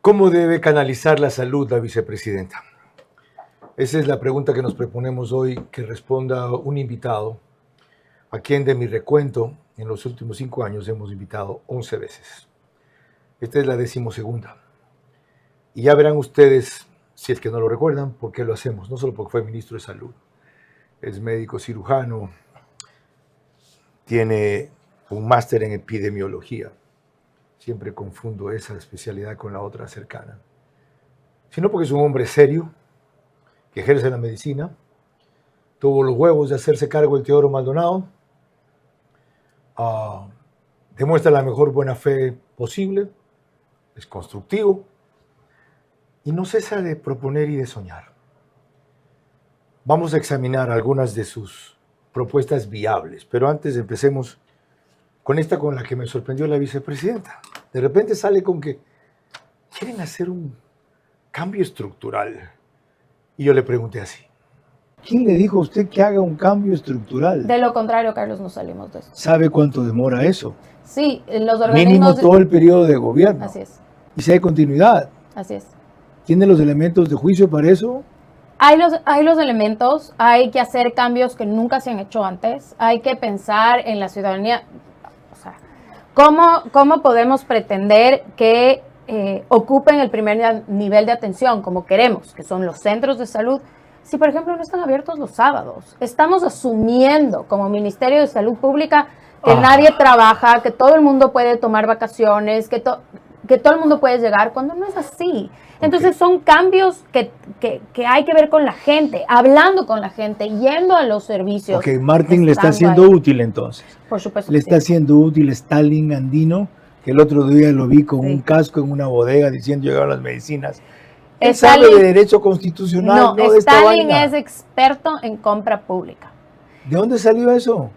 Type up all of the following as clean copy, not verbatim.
¿Cómo debe canalizar la salud la vicepresidenta? Esa es la pregunta que nos proponemos hoy que responda un invitado, a quien de mi recuento en los últimos 5 años hemos invitado 11 veces. Esta es la 12ª. Y ya verán ustedes, si es que no lo recuerdan, por qué lo hacemos. No solo porque fue ministro de Salud, es médico cirujano, tiene un máster en epidemiología. Siempre confundo esa especialidad con la otra cercana. Sino porque es un hombre serio, que ejerce la medicina, tuvo los huevos de hacerse cargo del Teodoro Maldonado, demuestra la mejor buena fe posible, es constructivo y no cesa de proponer y de soñar. Vamos a examinar algunas de sus propuestas viables, pero antes empecemos con esta con la que me sorprendió la vicepresidenta. De repente sale con que quieren hacer un cambio estructural. Y yo le pregunté así: ¿quién le dijo a usted que haga un cambio estructural? De lo contrario, Carlos, no salimos de eso. ¿Sabe cuánto demora eso? Sí, los organismos... Mínimo todo el periodo de gobierno. Así es. Y si hay continuidad. Así es. ¿Tiene los elementos de juicio para eso? Hay los elementos, hay que hacer cambios que nunca se han hecho antes, hay que pensar en la ciudadanía. O sea, ¿cómo podemos pretender que ocupen el primer nivel de atención como queremos, que son los centros de salud, si por ejemplo no están abiertos los sábados? Estamos asumiendo como Ministerio de Salud Pública que nadie trabaja, que todo el mundo puede tomar vacaciones, que todo el mundo puede llegar, cuando no es así. Entonces son cambios que hay que ver con la gente, hablando con la gente, yendo a los servicios. Ok, Martín le está haciendo útil entonces. Por supuesto. Le está haciendo útil Stalin Andino, que el otro día lo vi con un casco en una bodega diciendo llegaron las medicinas. Él sabe de derecho constitucional. No, Stalin es experto en compra pública. ¿De dónde salió eso?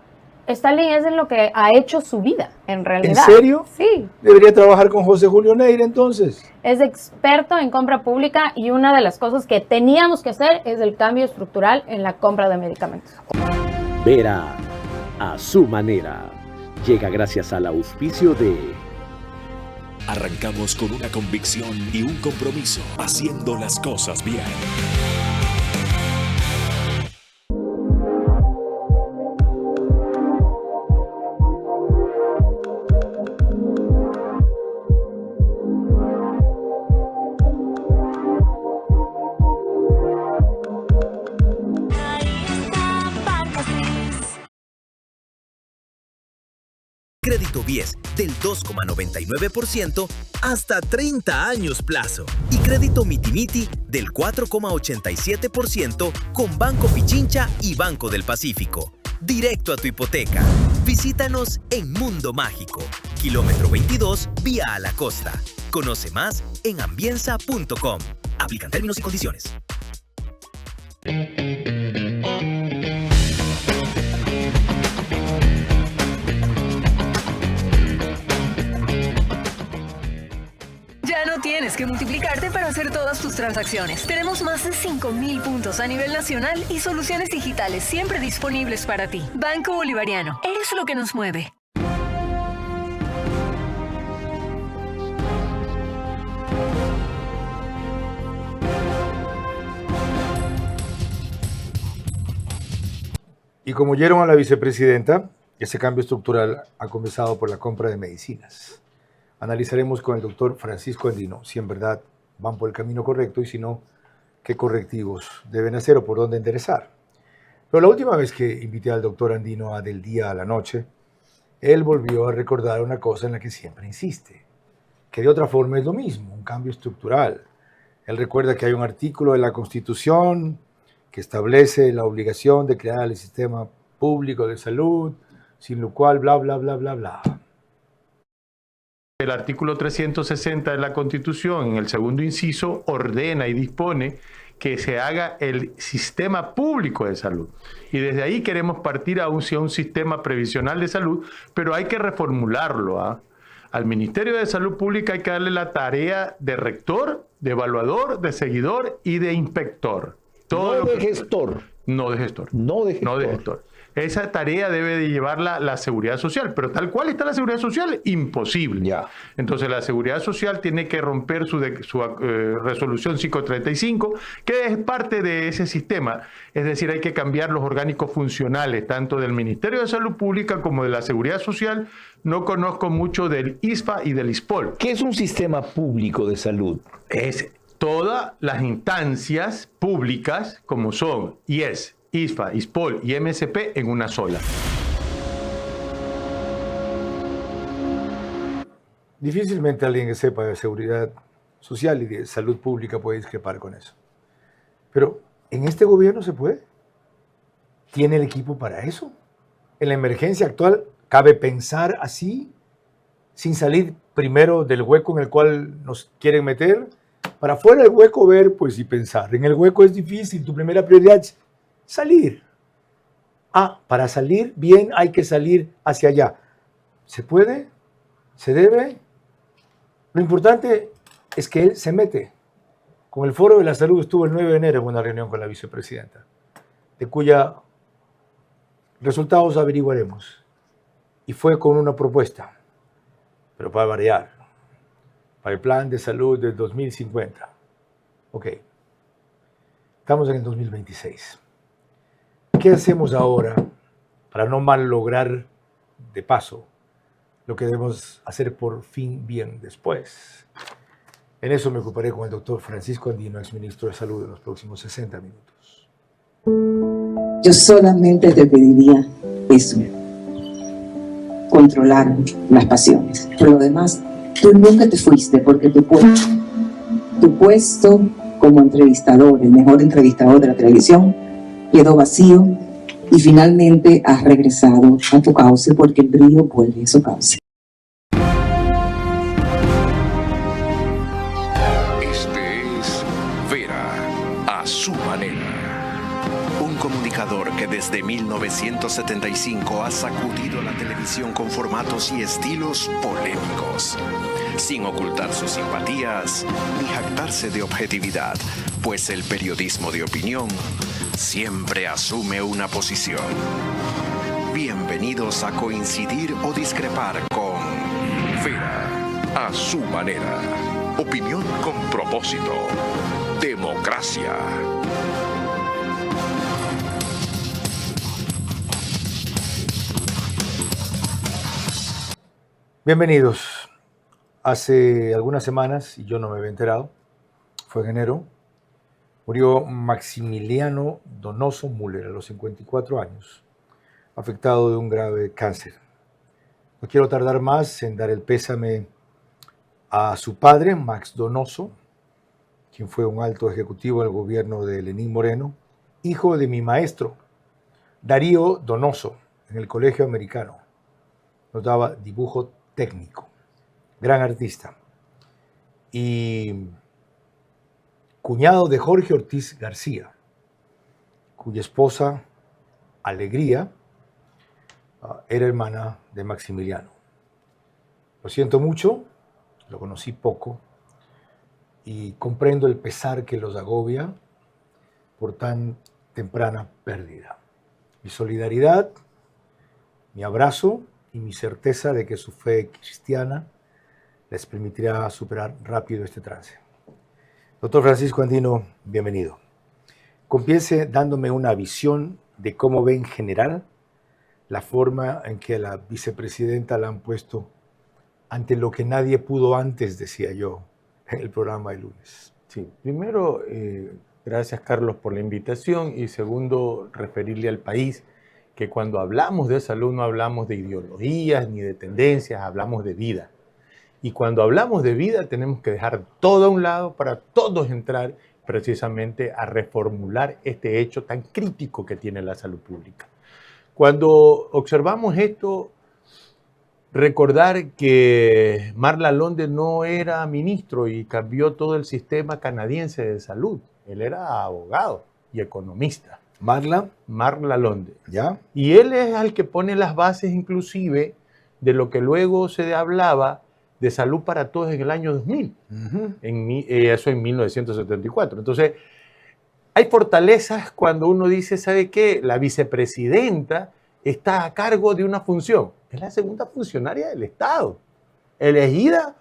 Stalin es en lo que ha hecho su vida, en realidad. ¿En serio? Sí. Debería trabajar con José Julio Neira entonces. Es experto en compra pública y una de las cosas que teníamos que hacer es el cambio estructural en la compra de medicamentos. Vera a su manera. Llega gracias al auspicio de... Arrancamos con una convicción y un compromiso, haciendo las cosas bien. Crédito BIES del 2,99% hasta 30 años plazo. Y crédito Miti-Miti del 4,87% con Banco Pichincha y Banco del Pacífico. Directo a tu hipoteca. Visítanos en Mundo Mágico, kilómetro 22, vía a la costa. Conoce más en ambienza.com. Aplican términos y condiciones. Ya no tienes que multiplicarte para hacer todas tus transacciones. Tenemos más de 5,000 puntos a nivel nacional y soluciones digitales siempre disponibles para ti. Banco Bolivariano, eres lo que nos mueve. Y como oyeron a la vicepresidenta, ese cambio estructural ha comenzado por la compra de medicinas. Analizaremos con el doctor Francisco Andino si en verdad van por el camino correcto y si no, qué correctivos deben hacer o por dónde enderezar. Pero la última vez que invité al doctor Andino a Del Día a la Noche, él volvió a recordar una cosa en la que siempre insiste, que de otra forma es lo mismo, un cambio estructural. Él recuerda que hay un artículo de la Constitución que establece la obligación de crear el sistema público de salud, sin lo cual bla, bla, bla, bla, bla. El artículo 360 de la Constitución, en el segundo inciso, ordena y dispone que se haga el sistema público de salud. Y desde ahí queremos partir hacia un sistema previsional de salud, pero hay que reformularlo. Al Ministerio de Salud Pública hay que darle la tarea de rector, de evaluador, de seguidor y de inspector. Todo no de gestor. No de gestor. No de gestor. No de gestor. Esa tarea debe de llevarla la Seguridad Social, pero tal cual está la Seguridad Social, imposible. Ya. Entonces la Seguridad Social tiene que romper su resolución 535, que es parte de ese sistema. Es decir, hay que cambiar los orgánicos funcionales, tanto del Ministerio de Salud Pública como de la Seguridad Social. No conozco mucho del ISFA y del ISPOL. ¿Qué es un sistema público de salud? Es todas las instancias públicas como son IES, ISFA, ISPOL y MSP en una sola. Difícilmente alguien que sepa de seguridad social y de salud pública puede discrepar con eso. Pero en este gobierno se puede. ¿Tiene el equipo para eso? En la emergencia actual, ¿cabe pensar así? Sin salir primero del hueco en el cual nos quieren meter. Para fuera del hueco ver, pues, y pensar. En el hueco es difícil. Tu primera prioridad es salir. Para salir bien hay que salir hacia allá. ¿Se puede? ¿Se debe? Lo importante es que él se mete. Con el Foro de la Salud estuvo el 9 de enero en una reunión con la vicepresidenta, de cuya resultados averiguaremos. Y fue con una propuesta, pero para variar, para el plan de salud del 2050. Ok, estamos en el 2026. ¿Qué hacemos ahora para no mal lograr de paso lo que debemos hacer por fin bien después? En eso me ocuparé con el doctor Francisco Andino, exministro de Salud, en los próximos 60 minutos. Yo solamente te pediría eso, controlar las pasiones. Por lo demás, tú nunca te fuiste porque tu puesto como entrevistador, el mejor entrevistador de la televisión, quedó vacío y finalmente has regresado a tu cauce porque el brillo vuelve a su cauce. Este es Vera a su manera. Un comunicador que desde 1975 ha sacudido la televisión con formatos y estilos polémicos, sin ocultar sus simpatías ni jactarse de objetividad, pues el periodismo de opinión siempre asume una posición. Bienvenidos a coincidir o discrepar con Vera a su manera. Opinión con propósito. Democracia. Bienvenidos. Hace algunas semanas, y yo no me había enterado, fue en enero, murió Maximiliano Donoso Müller a los 54 años, afectado de un grave cáncer. No quiero tardar más en dar el pésame a su padre, Max Donoso, quien fue un alto ejecutivo del gobierno de Lenín Moreno, hijo de mi maestro, Darío Donoso, en el Colegio Americano. Nos daba dibujo técnico, gran artista, y cuñado de Jorge Ortiz García, cuya esposa, Alegría, era hermana de Maximiliano. Lo siento mucho, lo conocí poco, y comprendo el pesar que los agobia por tan temprana pérdida. Mi solidaridad, mi abrazo y mi certeza de que su fe cristiana les permitirá superar rápido este trance. Doctor Francisco Andino, bienvenido. Comience dándome una visión de cómo ve en general la forma en que a la vicepresidenta la han puesto ante lo que nadie pudo antes, decía yo, en el programa de lunes. Sí, primero, gracias Carlos por la invitación y segundo, referirle al país que cuando hablamos de salud no hablamos de ideologías ni de tendencias, hablamos de vida. Y cuando hablamos de vida tenemos que dejar todo a un lado para todos entrar precisamente a reformular este hecho tan crítico que tiene la salud pública. Cuando observamos esto, recordar que Marla Londe no era ministro y cambió todo el sistema canadiense de salud. Él era abogado y economista. Marla Londe. ¿Ya? Y él es el que pone las bases inclusive de lo que luego se hablaba de salud para todos en el año 2000. Eso en 1974. Entonces, hay fortalezas cuando uno dice, ¿sabe qué? La vicepresidenta está a cargo de una función. Es la segunda funcionaria del Estado, elegida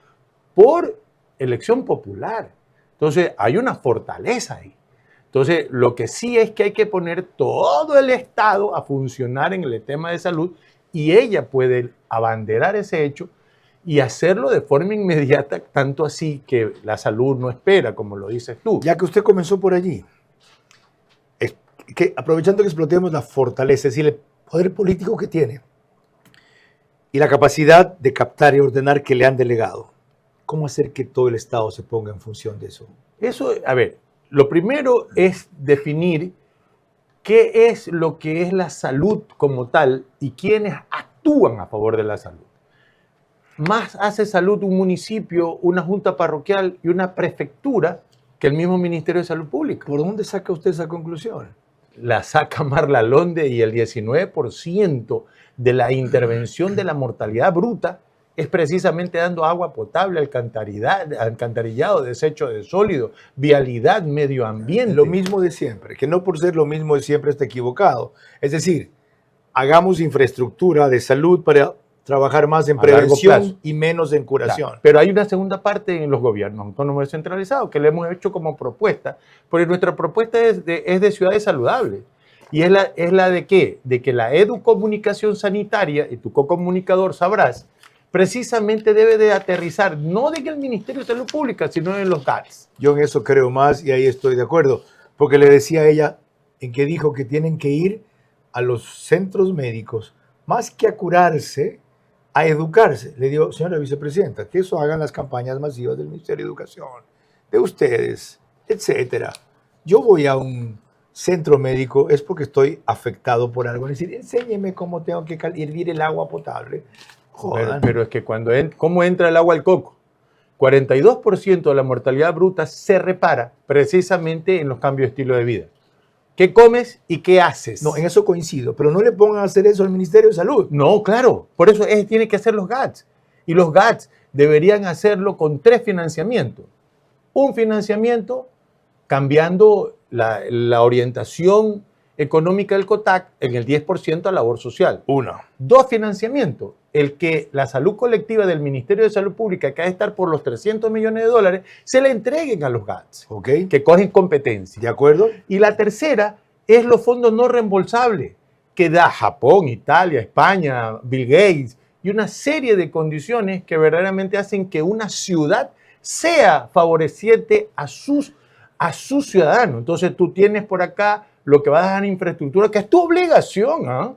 por elección popular. Entonces, hay una fortaleza ahí. Entonces, lo que sí es que hay que poner todo el Estado a funcionar en el tema de salud y ella puede abanderar ese hecho y hacerlo de forma inmediata, tanto así que la salud no espera, como lo dices tú. Ya que usted comenzó por allí, que aprovechando que explotemos la fortaleza, es decir, el poder político que tiene y la capacidad de captar y ordenar que le han delegado, ¿cómo hacer que todo el Estado se ponga en función de eso? Eso, a ver, lo primero es definir qué es lo que es la salud como tal y quiénes actúan a favor de la salud. Más hace salud un municipio, una junta parroquial y una prefectura que el mismo Ministerio de Salud Pública. ¿Por dónde saca usted esa conclusión? La saca Marla Londe y el 19% de la intervención de la mortalidad bruta es precisamente dando agua potable, alcantarillado, desecho de sólido, vialidad, medio ambiente. Lo mismo de siempre, que no por ser lo mismo de siempre está equivocado. Es decir, hagamos infraestructura de salud para trabajar más en prevención y menos en curación. Claro, pero hay una segunda parte en los gobiernos autónomos descentralizados que le hemos hecho como propuesta, porque nuestra propuesta es de ciudades saludables. ¿Y es la de qué? De que la educomunicación sanitaria, y tu cocomunicador sabrás, precisamente debe de aterrizar, no en el Ministerio de Salud Pública, sino en los GATS. Yo en eso creo más y ahí estoy de acuerdo, porque le decía a ella en que dijo que tienen que ir a los centros médicos, más que a curarse, a educarse. Le digo, señora vicepresidenta, que eso hagan las campañas masivas del Ministerio de Educación, de ustedes, etcétera. Yo voy a un centro médico es porque estoy afectado por algo. Es decir, enséñeme cómo tengo que hervir el agua potable. Pero es que ¿cómo entra el agua al coco? 42% de la mortalidad bruta se repara precisamente en los cambios de estilo de vida. ¿Qué comes y qué haces? No, en eso coincido, pero no le pongan a hacer eso al Ministerio de Salud. No, claro, por eso tiene que hacer los GATS. Y los GATS deberían hacerlo con 3 financiamientos. Un financiamiento cambiando la orientación económica del COTAC en el 10% a labor social. 2 financiamientos. El que la salud colectiva del Ministerio de Salud Pública, que ha de estar por los $300 millones, se la entreguen a los GATS, que cogen competencia. ¿De acuerdo? Y la tercera es los fondos no reembolsables que da Japón, Italia, España, Bill Gates y una serie de condiciones que verdaderamente hacen que una ciudad sea favoreciente a sus ciudadanos. Entonces tú tienes por acá lo que va a dar en infraestructura, que es tu obligación, ¿ah?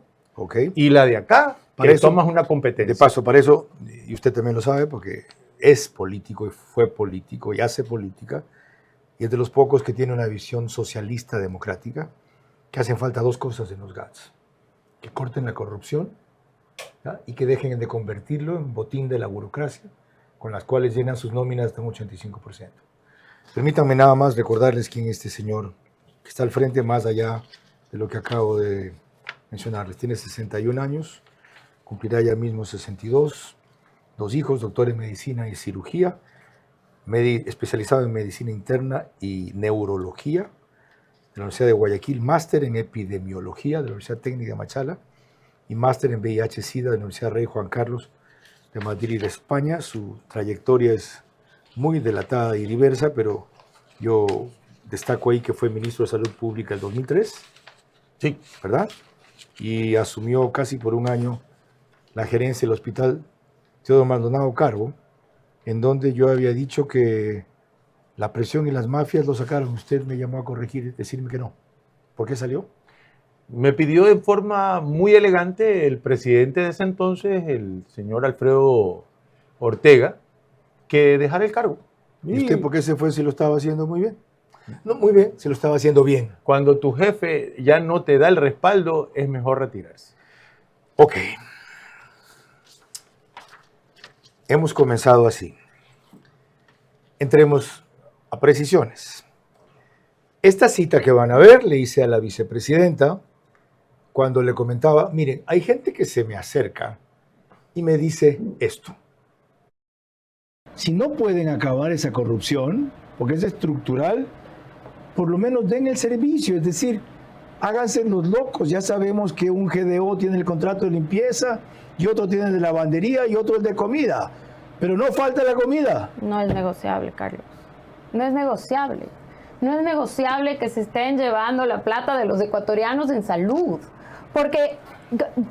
Y la de acá, para eso tomas una competencia. De paso, para eso, y usted también lo sabe, porque es político y fue político y hace política, y es de los pocos que tiene una visión socialista democrática, que hacen falta 2 cosas en los GATS. Que corten la corrupción, ¿ya? Y que dejen de convertirlo en botín de la burocracia, con las cuales llenan sus nóminas hasta un 85%. Permítanme nada más recordarles quién es este señor que está al frente, más allá de lo que acabo de mencionarles. Tiene 61 años, cumplirá ya mismo 62, 2 hijos, doctor en medicina y cirugía, especializado en medicina interna y neurología, de la Universidad de Guayaquil, máster en epidemiología de la Universidad Técnica de Machala y máster en VIH-Sida de la Universidad Rey Juan Carlos de Madrid, España. Su trayectoria es muy dilatada y diversa, pero yo destaco ahí que fue ministro de Salud Pública en 2003, sí, ¿verdad? Y asumió casi por un año la gerencia del Hospital Teodoro Maldonado Carbo, en donde yo había dicho que la presión y las mafias lo sacaron. Usted me llamó a corregir, decirme que no. ¿Por qué salió? Me pidió de forma muy elegante el presidente de ese entonces, el señor Alfredo Ortega, que dejara el cargo. ¿Y usted por qué se fue si lo estaba haciendo muy bien? No, muy bien, se lo estaba haciendo bien. Cuando tu jefe ya no te da el respaldo, es mejor retirarse. Ok. Hemos comenzado así. Entremos a precisiones. Esta cita que van a ver, le hice a la vicepresidenta cuando le comentaba, miren, hay gente que se me acerca y me dice esto. Si no pueden acabar esa corrupción, porque es estructural, por lo menos den el servicio, es decir, Háganse los locos, ya sabemos que un GDO tiene el contrato de limpieza y otro tiene el de lavandería y otro el de comida, pero no falta la comida. No es negociable, Carlos. No es negociable. No es negociable que se estén llevando la plata de los ecuatorianos en salud, porque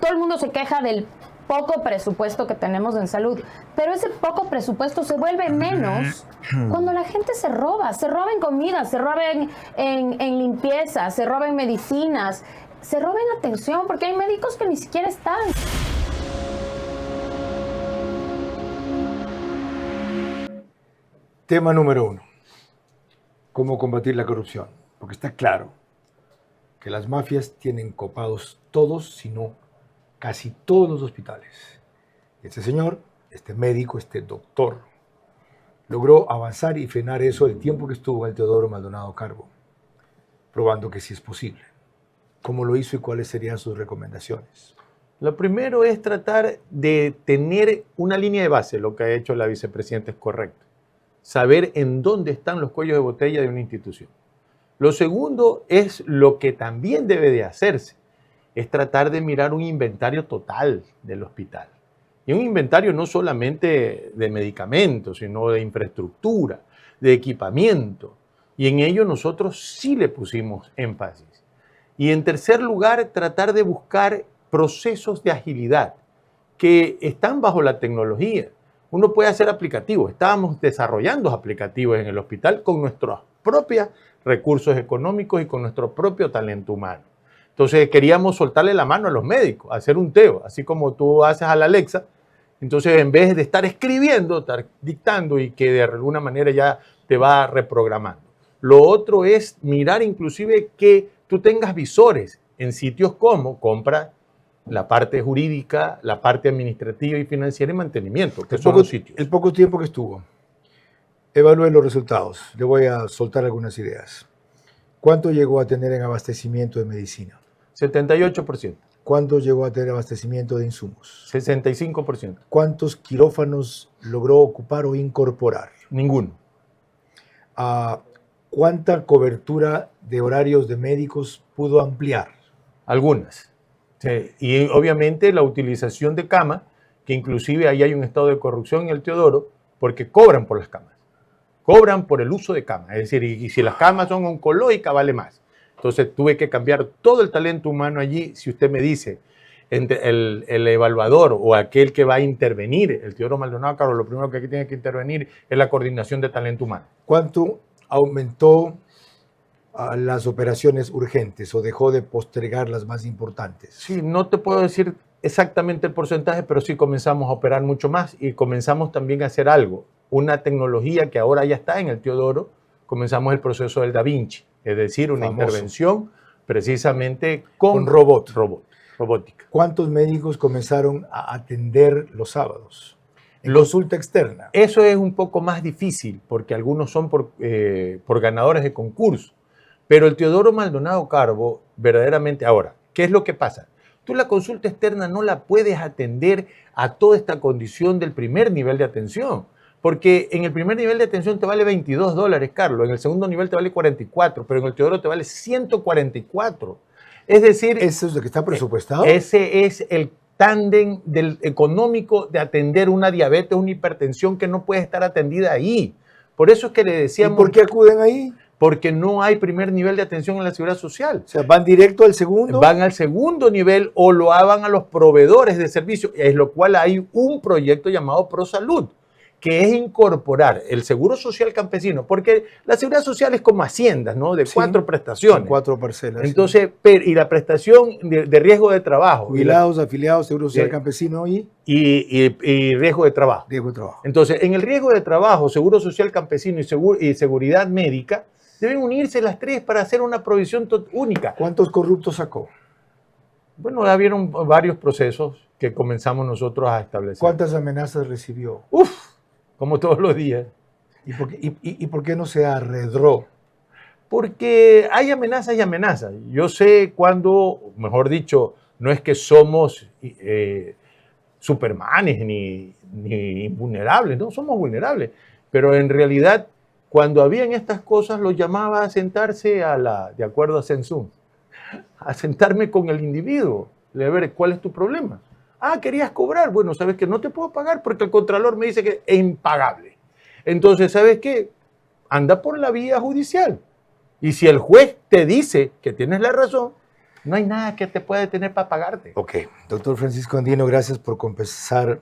todo el mundo se queja del poco presupuesto que tenemos en salud, pero ese poco presupuesto se vuelve menos cuando la gente se roba en comida, se roba en limpieza, se roba en medicinas, se roba en atención, porque hay médicos que ni siquiera están. Tema número 1. ¿Cómo combatir la corrupción? Porque está claro que las mafias tienen copados todos, si no casi todos los hospitales. Este señor, este médico, este doctor, logró avanzar y frenar eso el tiempo que estuvo en el Teodoro Maldonado Carbo, probando que sí es posible. ¿Cómo lo hizo y cuáles serían sus recomendaciones? Lo primero es tratar de tener una línea de base. Lo que ha hecho la vicepresidenta es correcto. Saber en dónde están los cuellos de botella de una institución. Lo segundo es lo que también debe de hacerse. Es tratar de mirar un inventario total del hospital. Y un inventario no solamente de medicamentos, sino de infraestructura, de equipamiento. Y en ello nosotros sí le pusimos énfasis. Y en tercer lugar, tratar de buscar procesos de agilidad que están bajo la tecnología. Uno puede hacer aplicativos. Estábamos desarrollando aplicativos en el hospital con nuestros propios recursos económicos y con nuestro propio talento humano. Entonces queríamos soltarle la mano a los médicos, hacer un teo, así como tú haces a la Alexa. Entonces en vez de estar escribiendo, estar dictando y que de alguna manera ya te va reprogramando. Lo otro es mirar inclusive que tú tengas visores en sitios como compra, la parte jurídica, la parte administrativa y financiera y mantenimiento, que son los sitios. El poco tiempo que estuvo, evalúe los resultados. Le voy a soltar algunas ideas. ¿Cuánto llegó a tener en abastecimiento de medicina? 78%. ¿Cuánto llegó a tener abastecimiento de insumos? 65%. ¿Cuántos quirófanos logró ocupar o incorporar? Ninguno. ¿Cuánta cobertura de horarios de médicos pudo ampliar? Algunas. Sí. Y obviamente la utilización de camas, que inclusive ahí hay un estado de corrupción en el Teodoro, porque cobran por las camas. Cobran por el uso de camas. Es decir, y si las camas son oncológicas, vale más. Entonces tuve que cambiar todo el talento humano allí. Si usted me dice, entre el evaluador o aquel que va a intervenir, el Teodoro Maldonado Carbo, lo primero que aquí tiene que intervenir es la coordinación de talento humano. ¿Cuánto aumentó las operaciones urgentes o dejó de postergar las más importantes? Sí, no te puedo decir exactamente el porcentaje, pero sí comenzamos a operar mucho más y comenzamos también a hacer algo. Una tecnología que ahora ya está en el Teodoro, comenzamos el proceso del Da Vinci, es decir, una intervención precisamente con robótica. ¿Cuántos médicos comenzaron a atender los sábados? Consulta externa. Eso es un poco más difícil porque algunos son por ganadores de concurso. Pero el Teodoro Maldonado Carbo, verdaderamente, ahora, ¿qué es lo que pasa? Tú la consulta externa no la puedes atender a toda esta condición del primer nivel de atención. Porque en el primer nivel de atención te vale $22, Carlos. En el segundo nivel te vale 44, pero en el Teodoro te vale 144. Es decir... ¿Eso es lo que está presupuestado? Ese es el tándem del económico de atender una diabetes, una hipertensión que no puede estar atendida ahí. Por eso es que le decíamos... ¿Y por qué acuden ahí? Porque no hay primer nivel de atención en la seguridad social. O sea, ¿van directo al segundo? Van al segundo nivel o lo hagan a los proveedores de servicios, es lo cual hay un proyecto llamado ProSalud, que es incorporar el seguro social campesino, porque la seguridad social es como haciendas, ¿no? De 4 prestaciones. 4 parcelas. Entonces, y la prestación de riesgo de trabajo. Jubilados, afiliados, seguro social campesino y riesgo de trabajo. Riesgo de trabajo. Entonces, en el riesgo de trabajo, seguro social campesino y seguridad médica, deben unirse las tres para hacer una provisión única. ¿Cuántos corruptos sacó? Bueno, habieron varios procesos que comenzamos nosotros a establecer. ¿Cuántas amenazas recibió? Como todos los días. ¿Y por qué no se arredró? Porque hay amenazas y amenazas. Yo sé cuando, mejor dicho, no es que somos supermanes ni invulnerables, no somos vulnerables, pero en realidad cuando habían estas cosas los llamaba a sentarse de acuerdo a Sensum, a sentarme con el individuo, a ver cuál es tu problema. Ah, querías cobrar. Bueno, ¿sabes qué? No te puedo pagar porque el contralor me dice que es impagable. Entonces, ¿sabes qué? Anda por la vía judicial. Y si el juez te dice que tienes la razón, no hay nada que te pueda detener para pagarte. Ok, doctor Francisco Andino, gracias por compensar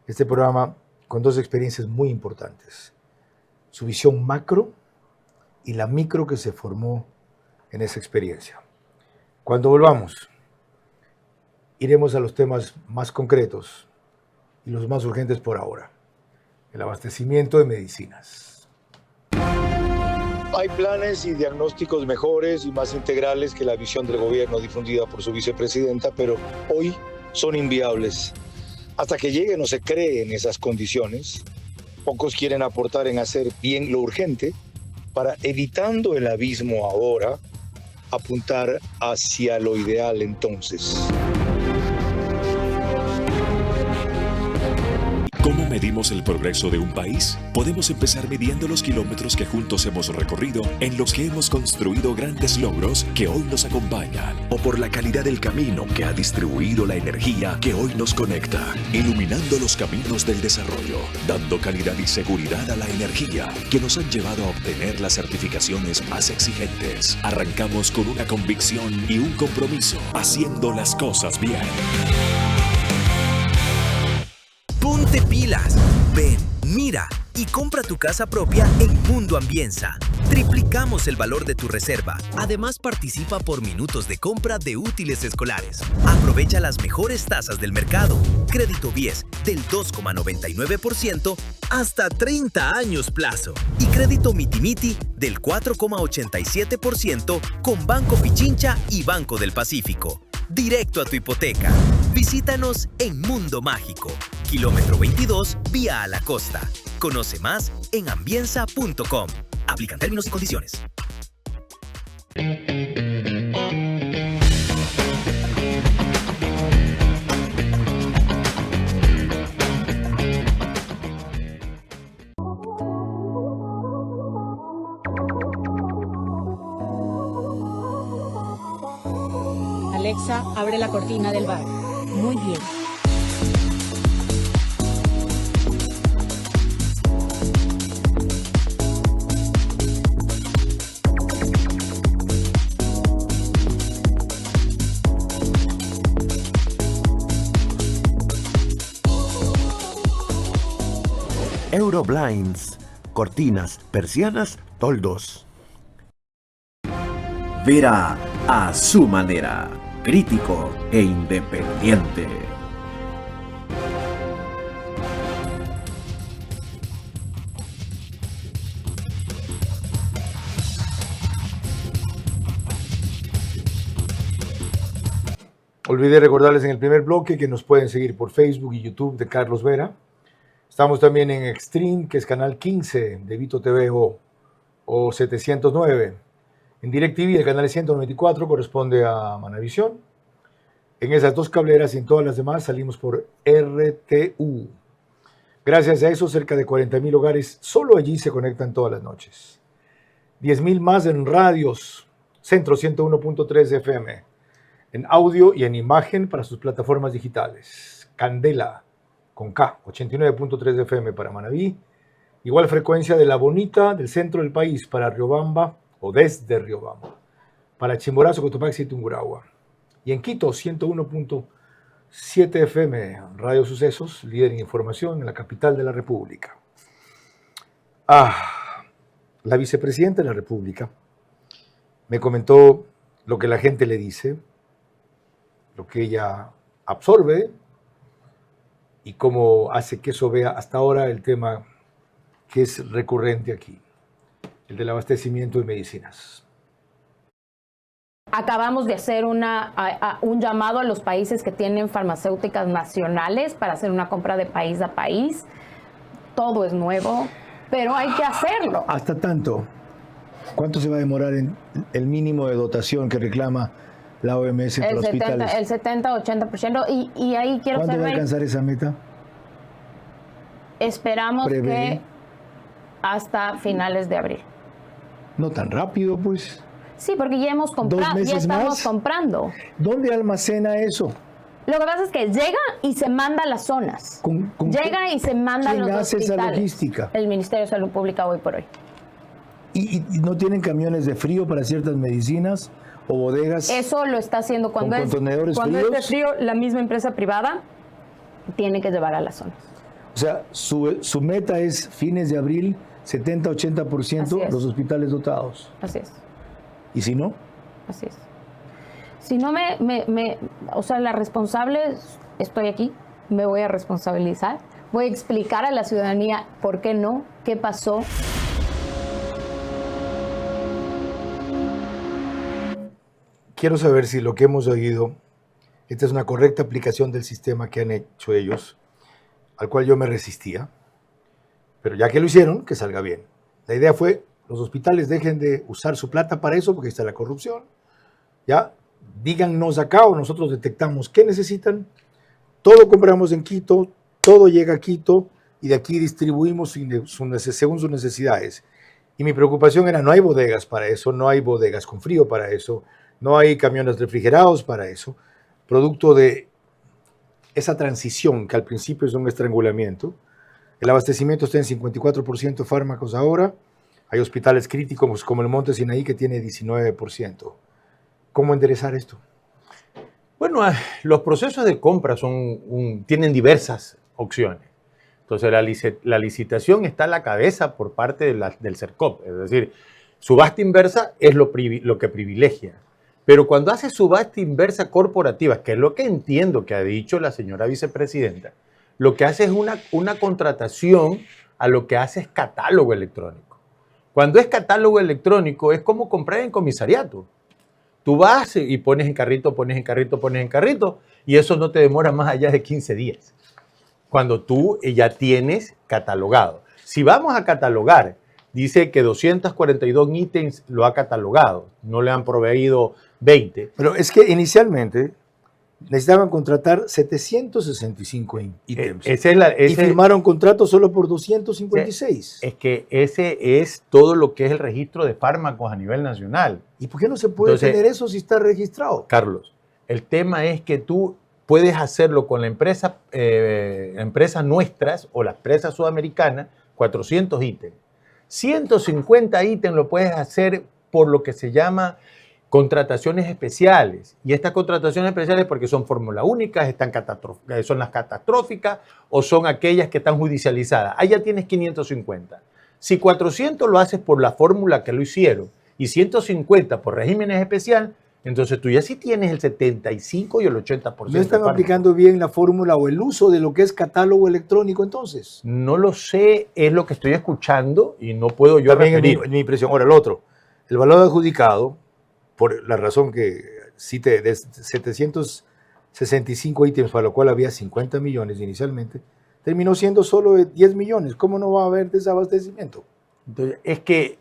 este programa con dos experiencias muy importantes. Su visión macro y la micro que se formó en esa experiencia. Cuando volvamos, iremos a los temas más concretos y los más urgentes por ahora. El abastecimiento de medicinas. Hay planes y diagnósticos mejores y más integrales que la visión del gobierno difundida por su vicepresidenta, pero hoy son inviables. Hasta que lleguen o se creen esas condiciones, pocos quieren aportar en hacer bien lo urgente para, evitando el abismo ahora, apuntar hacia lo ideal entonces. ¿Cómo medimos el progreso de un país? Podemos empezar midiendo los kilómetros que juntos hemos recorrido, en los que hemos construido grandes logros que hoy nos acompañan, o por la calidad del camino que ha distribuido la energía que hoy nos conecta, iluminando los caminos del desarrollo, dando calidad y seguridad a la energía que nos han llevado a obtener las certificaciones más exigentes. Arrancamos con una convicción y un compromiso, haciendo las cosas bien. Ponte pilas, ven, mira y compra tu casa propia en Mundo Ambienza. Triplicamos el valor de tu reserva. Además, participa por minutos de compra de útiles escolares. Aprovecha las mejores tasas del mercado. Crédito BIES del 2,99% hasta 30 años plazo. Y crédito Mitimiti del 4,87% con Banco Pichincha y Banco del Pacífico. Directo a tu hipoteca. Visítanos en Mundo Mágico, kilómetro 22, vía a la costa. Conoce más en ambienza.com. Aplican términos y condiciones. Alexa, abre la cortina del bar. Muy bien. Euroblinds, cortinas, persianas, toldos. Vera a su manera, crítico e independiente. Olvidé recordarles en el primer bloque que nos pueden seguir por Facebook y YouTube de Carlos Vera. Estamos también en Extreme, que es canal 15 de Vito TV o 709. En DirecTV, el canal 194 corresponde a Manavisión. En esas dos cableras y en todas las demás salimos por RTU. Gracias a eso, cerca de 40,000 hogares solo allí se conectan todas las noches. 10,000 más en radios, Centro 101.3 FM, en audio y en imagen para sus plataformas digitales. Candela, con K, 89.3 FM para Manabí. Igual frecuencia de La Bonita, del centro del país, para Riobamba, o desde Riobamba, para Chimborazo, Cotopaxi y Tungurahua. Y en Quito, 101.7 FM, Radio Sucesos, líder en información en la capital de la República. La vicepresidenta de la República me comentó lo que la gente le dice, lo que ella absorbe y cómo hace que eso vea hasta ahora el tema que es recurrente aquí, el del abastecimiento de medicinas. Acabamos de hacer un llamado a los países que tienen farmacéuticas nacionales para hacer una compra de país a país. Todo es nuevo, pero hay que hacerlo. Hasta tanto, ¿cuánto se va a demorar en el mínimo de dotación que reclama la OMS para hospitales? El 70-80%. Y ahí quiero ¿Cuándo ser va a alcanzar esa meta? Esperamos que hasta finales de abril. No tan rápido, pues. Sí, porque ya hemos comprado, ya meses estamos más. comprando. ¿Dónde almacena eso? Lo que pasa es que llega y se manda a las zonas. Llega y se manda a ¿Quién los hace esa hospitales. logística? El Ministerio de Salud Pública hoy por hoy. ¿Y no tienen camiones de frío para ciertas medicinas o bodegas? Eso lo está haciendo cuando ¿Con es contenedores cuando es de fríos? frío, la misma empresa privada tiene que llevar a las zonas. O sea, su meta es fines de abril, 70-80% Así es. los hospitales dotados. Así es. ¿Y si no? Así es. Si no o sea, la responsable, estoy aquí, me voy a responsabilizar, voy a explicar a la ciudadanía por qué no, qué pasó. Quiero saber si lo que hemos oído, esta es una correcta aplicación del sistema que han hecho ellos, al cual yo me resistía, pero ya que lo hicieron, que salga bien. La idea fue, los hospitales dejen de usar su plata para eso, porque ahí está la corrupción, ya, díganos acá o nosotros detectamos qué necesitan, todo compramos en Quito, todo llega a Quito y de aquí distribuimos según sus necesidades. Y mi preocupación era, no hay bodegas para eso, no hay bodegas con frío para eso, no hay camiones refrigerados para eso, producto de esa transición que al principio es un estrangulamiento. El abastecimiento está en 54% fármacos ahora, hay hospitales críticos como el Monte Sinaí que tiene 19%. ¿Cómo enderezar esto? Bueno, los procesos de compra tienen diversas opciones. Entonces, la licitación está a la cabeza por parte del CERCOP. Es decir, subasta inversa es lo que privilegia. Pero cuando hace subasta inversa corporativa, que es lo que entiendo que ha dicho la señora vicepresidenta, lo que hace es una contratación a lo que hace es catálogo electrónico. Cuando es catálogo electrónico es como comprar en comisariato. Tú vas y pones en carrito, pones en carrito, pones en carrito, y eso no te demora más allá de 15 días. Cuando tú ya tienes catalogado. Si vamos a catalogar, dice que 242 ítems lo ha catalogado, no le han proveído 20. Pero es que inicialmente necesitaban contratar 765 ítems y firmaron contratos solo por 256. Es que ese es todo lo que es el registro de fármacos a nivel nacional. ¿Y por qué no se puede tener eso si está registrado? Carlos, el tema es que tú puedes hacerlo con la empresas nuestras o la empresa sudamericana, 400 ítems. 150 ítems lo puedes hacer por lo que se llama contrataciones especiales. Y estas contrataciones especiales porque son fórmula únicas, son las catastróficas o son aquellas que están judicializadas. Ahí ya tienes 550. Si 400 lo haces por la fórmula que lo hicieron y 150 por regímenes especiales, entonces tú ya sí tienes el 75 y el 80%. ¿No están aplicando bien la fórmula o el uso de lo que es catálogo electrónico entonces? No lo sé, es lo que estoy escuchando y no puedo yo también referir. Es mi impresión. Ahora, el otro, el valor adjudicado, por la razón que cité, de 765 ítems, para lo cual había 50 millones inicialmente, terminó siendo solo de 10 millones. ¿Cómo no va a haber desabastecimiento? Entonces, es que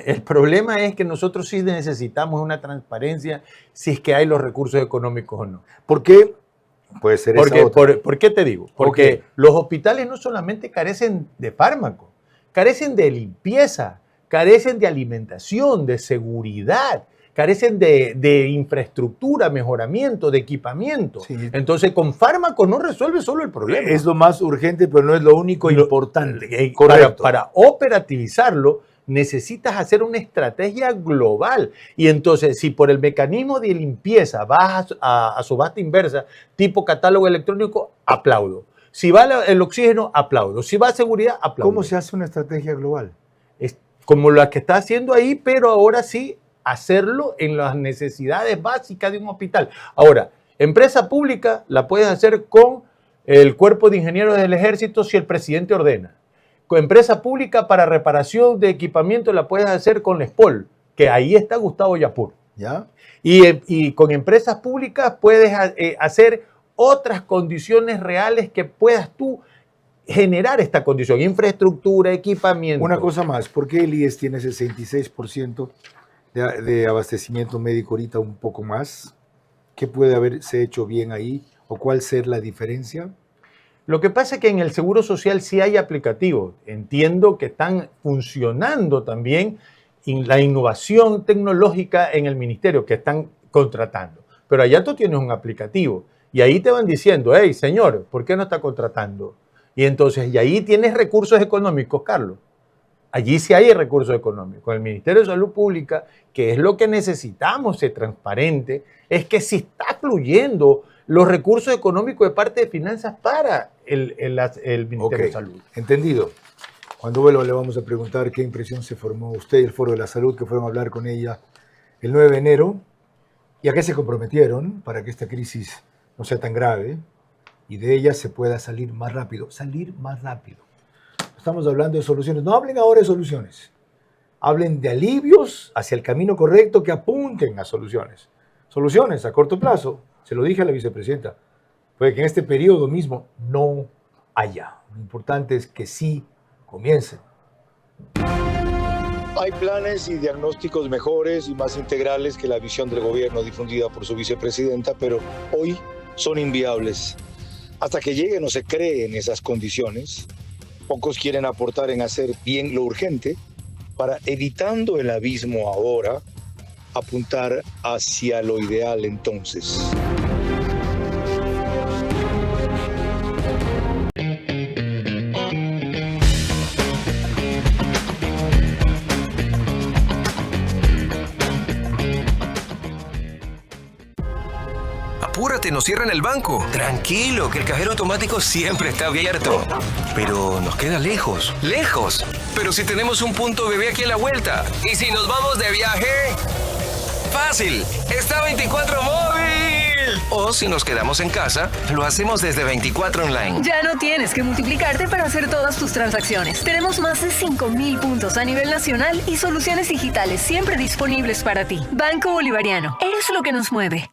el problema es que nosotros sí necesitamos una transparencia si es que hay los recursos económicos o no. ¿Por qué? Puede ser esa otra. ¿Por qué te digo? Porque los hospitales no solamente carecen de fármacos, carecen de limpieza, carecen de alimentación, de seguridad, carecen de infraestructura, mejoramiento, de equipamiento. Sí. Entonces, con fármacos no resuelve solo el problema. Es lo más urgente, pero no es lo único importante. Correcto. Para operativizarlo, necesitas hacer una estrategia global. Y entonces, si por el mecanismo de limpieza vas a subasta inversa, tipo catálogo electrónico, aplaudo. Si va el oxígeno, aplaudo. Si va a seguridad, aplaudo. ¿Cómo se hace una estrategia global? Es como la que está haciendo ahí, pero ahora sí hacerlo en las necesidades básicas de un hospital. Ahora, empresa pública la puedes hacer con el cuerpo de ingenieros del ejército si el presidente ordena. Con empresa pública para reparación de equipamiento la puedes hacer con la SPOL, que ahí está Gustavo Yapur. ¿Ya? Y con empresas públicas puedes hacer otras condiciones reales que puedas tú generar esta condición, infraestructura, equipamiento. Una cosa más, ¿por qué el IES tiene 66% de abastecimiento médico ahorita, un poco más? ¿Qué puede haberse hecho bien ahí? ¿O cuál ser la diferencia? Lo que pasa es que en el Seguro Social sí hay aplicativos. Entiendo que están funcionando también la innovación tecnológica en el ministerio que están contratando. Pero allá tú tienes un aplicativo y ahí te van diciendo, hey, señor, ¿por qué no está contratando? Y entonces, y ahí tienes recursos económicos, Carlos. Allí sí hay recursos económicos. El Ministerio de Salud Pública, que es lo que necesitamos ser transparente, es que si está fluyendo los recursos económicos de parte de finanzas para el Ministerio de Salud. Entendido. Cuando vuelva le vamos a preguntar qué impresión se formó usted y el Foro de la Salud que fueron a hablar con ella el 9 de enero y a qué se comprometieron para que esta crisis no sea tan grave y de ella se pueda salir más rápido. Salir más rápido. Estamos hablando de soluciones. No hablen ahora de soluciones. Hablen de alivios hacia el camino correcto que apunten a soluciones. Soluciones a corto plazo. Se lo dije a la vicepresidenta. Puede que en este periodo mismo no haya. Lo importante es que sí comiencen. Hay planes y diagnósticos mejores y más integrales que la visión del gobierno difundida por su vicepresidenta, pero hoy son inviables. Hasta que lleguen o se creen esas condiciones, pocos quieren aportar en hacer bien lo urgente para, evitando el abismo ahora, apuntar hacia lo ideal entonces. Apúrate, nos cierran el banco. Tranquilo, que el cajero automático siempre está abierto. Pero nos queda lejos. ¡Lejos! Pero si tenemos un punto bebé aquí a la vuelta. ¿Y si nos vamos de viaje? ¡Fácil! ¡Está 24 móvil! O si nos quedamos en casa, lo hacemos desde 24 online. Ya no tienes que multiplicarte para hacer todas tus transacciones. Tenemos más de 5.000 puntos a nivel nacional y soluciones digitales siempre disponibles para ti. Banco Bolivariano. Eres lo que nos mueve.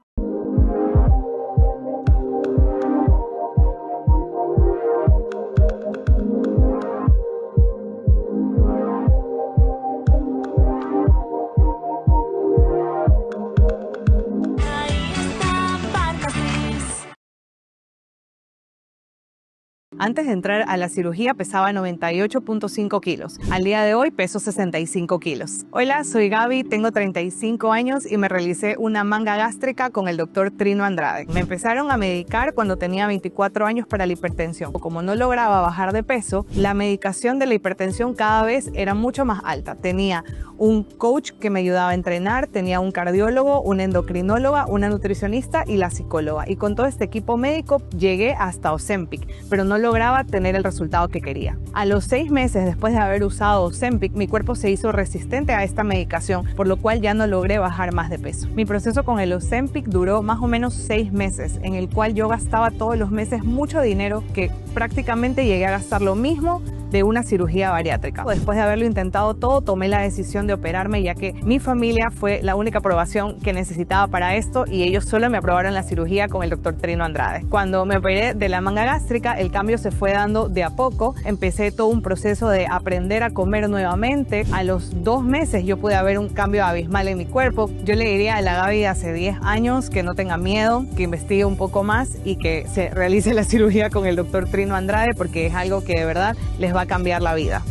Antes de entrar a la cirugía pesaba 98.5 kilos. Al día de hoy peso 65 kilos. Hola, soy Gaby, tengo 35 años y me realicé una manga gástrica con el doctor Trino Andrade. Me empezaron a medicar cuando tenía 24 años para la hipertensión. Como no lograba bajar de peso, la medicación de la hipertensión cada vez era mucho más alta. Tenía un coach que me ayudaba a entrenar, tenía un cardiólogo, una endocrinóloga, una nutricionista y la psicóloga. Y con todo este equipo médico llegué hasta Ozempic, pero no lograba tener el resultado que quería. A los 6 meses después de haber usado Ozempic, mi cuerpo se hizo resistente a esta medicación, por lo cual ya no logré bajar más de peso. Mi proceso con el Ozempic duró más o menos 6 meses, en el cual yo gastaba todos los meses mucho dinero, que prácticamente llegué a gastar lo mismo de una cirugía bariátrica. Después de haberlo intentado todo, tomé la decisión de operarme, ya que mi familia fue la única aprobación que necesitaba para esto y ellos solo me aprobaron la cirugía con el doctor Trino Andrade. Cuando me operé de la manga gástrica, el cambio se fue dando de a poco. Empecé todo un proceso de aprender a comer nuevamente. A los 2 meses yo pude ver un cambio abismal en mi cuerpo. Yo le diría a la Gaby de hace 10 años que no tenga miedo, que investigue un poco más y que se realice la cirugía con el doctor Trino Andrade, porque es algo que de verdad les va a cambiar la vida.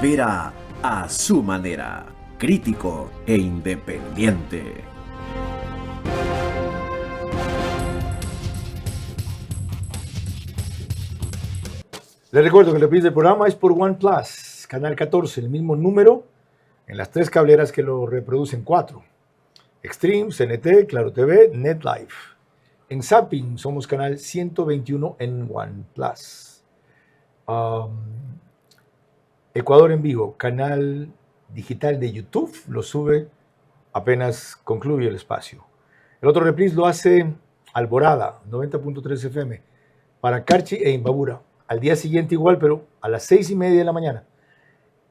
Vera a su manera, crítico e independiente. Les recuerdo que el reprise del programa es por OnePlus, canal 14, el mismo número en las 3 cableras que lo reproducen 4. Extreme, CNT, Claro TV, NetLife. En Zapping somos canal 121 en OnePlus. Ecuador en vivo, canal digital de YouTube, lo sube apenas concluye el espacio. El otro reprise lo hace Alborada, 90.3 FM, para Carchi e Imbabura. Al día siguiente igual, pero a las 6:30 de la mañana.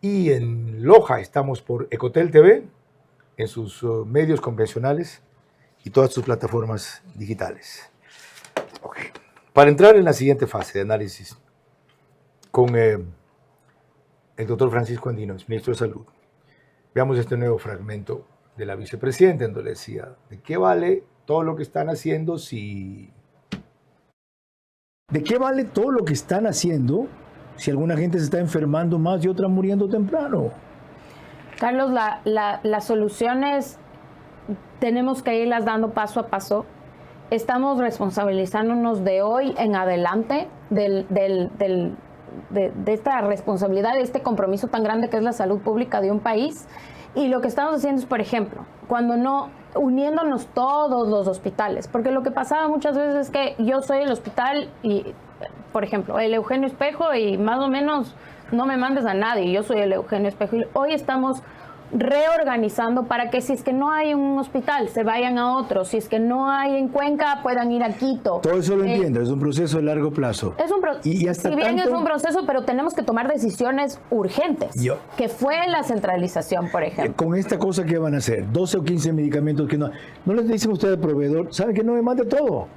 Y en Loja estamos por Ecotel TV, en sus medios convencionales y todas sus plataformas digitales. Okay. Para entrar en la siguiente fase de análisis con el doctor Francisco Andino, ministro de Salud, veamos este nuevo fragmento de la vicepresidenta, en donde decía, ¿de qué vale todo lo que están haciendo si... ¿De qué vale todo lo que están haciendo si alguna gente se está enfermando más y otra muriendo temprano? Carlos, las soluciones tenemos que irlas dando paso a paso. Estamos responsabilizándonos de hoy en adelante de esta responsabilidad, de este compromiso tan grande que es la salud pública de un país. Y lo que estamos haciendo es, por ejemplo, uniéndonos todos los hospitales, porque lo que pasaba muchas veces es que yo soy el hospital y, por ejemplo, el Eugenio Espejo y más o menos no me mandes a nadie, yo soy el Eugenio Espejo. Y hoy estamos reorganizando para que si es que no hay un hospital, se vayan a otro, si es que no hay en Cuenca, puedan ir a Quito. Todo eso lo entiendo, es un proceso de largo plazo. Y hasta si bien es un proceso, pero tenemos que tomar decisiones urgentes, que fue la centralización, por ejemplo. Con esta cosa que van a hacer, 12 o 15 medicamentos que no les dicen ustedes al proveedor, ¿saben que no me mande todo?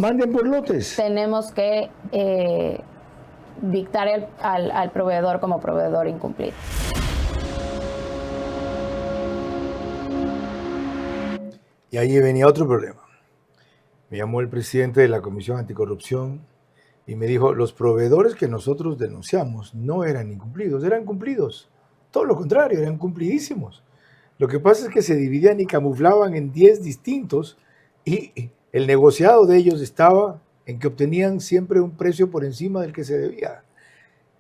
Manden por lotes. Tenemos que dictar al proveedor como proveedor incumplido. Y ahí venía otro problema. Me llamó el presidente de la Comisión Anticorrupción y me dijo, los proveedores que nosotros denunciamos no eran incumplidos, eran cumplidos. Todo lo contrario, eran cumplidísimos. Lo que pasa es que se dividían y camuflaban en 10 distintos y el negociado de ellos estaba en que obtenían siempre un precio por encima del que se debía.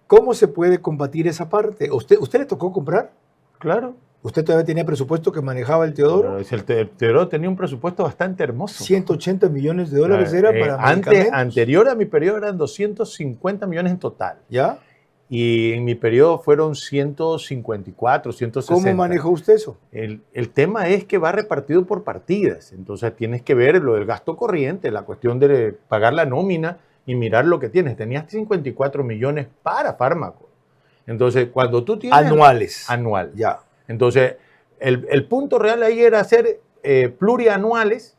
¿Cómo se puede combatir esa parte? ¿Usted le tocó comprar? Claro. ¿Usted todavía tenía presupuesto que manejaba el Teodoro? El Teodoro tenía un presupuesto bastante hermoso. 180 millones de dólares era para medicamentos. Anterior a mi periodo eran 250 millones en total. ¿Ya? Y en mi periodo fueron 154, 160. ¿Cómo manejó usted eso? El tema es que va repartido por partidas. Entonces tienes que ver lo del gasto corriente, la cuestión de pagar la nómina y mirar lo que tienes. Tenías 54 millones para fármacos. Entonces, cuando tú tienes... Anuales. Anual. Ya. Entonces, el punto real ahí era hacer plurianuales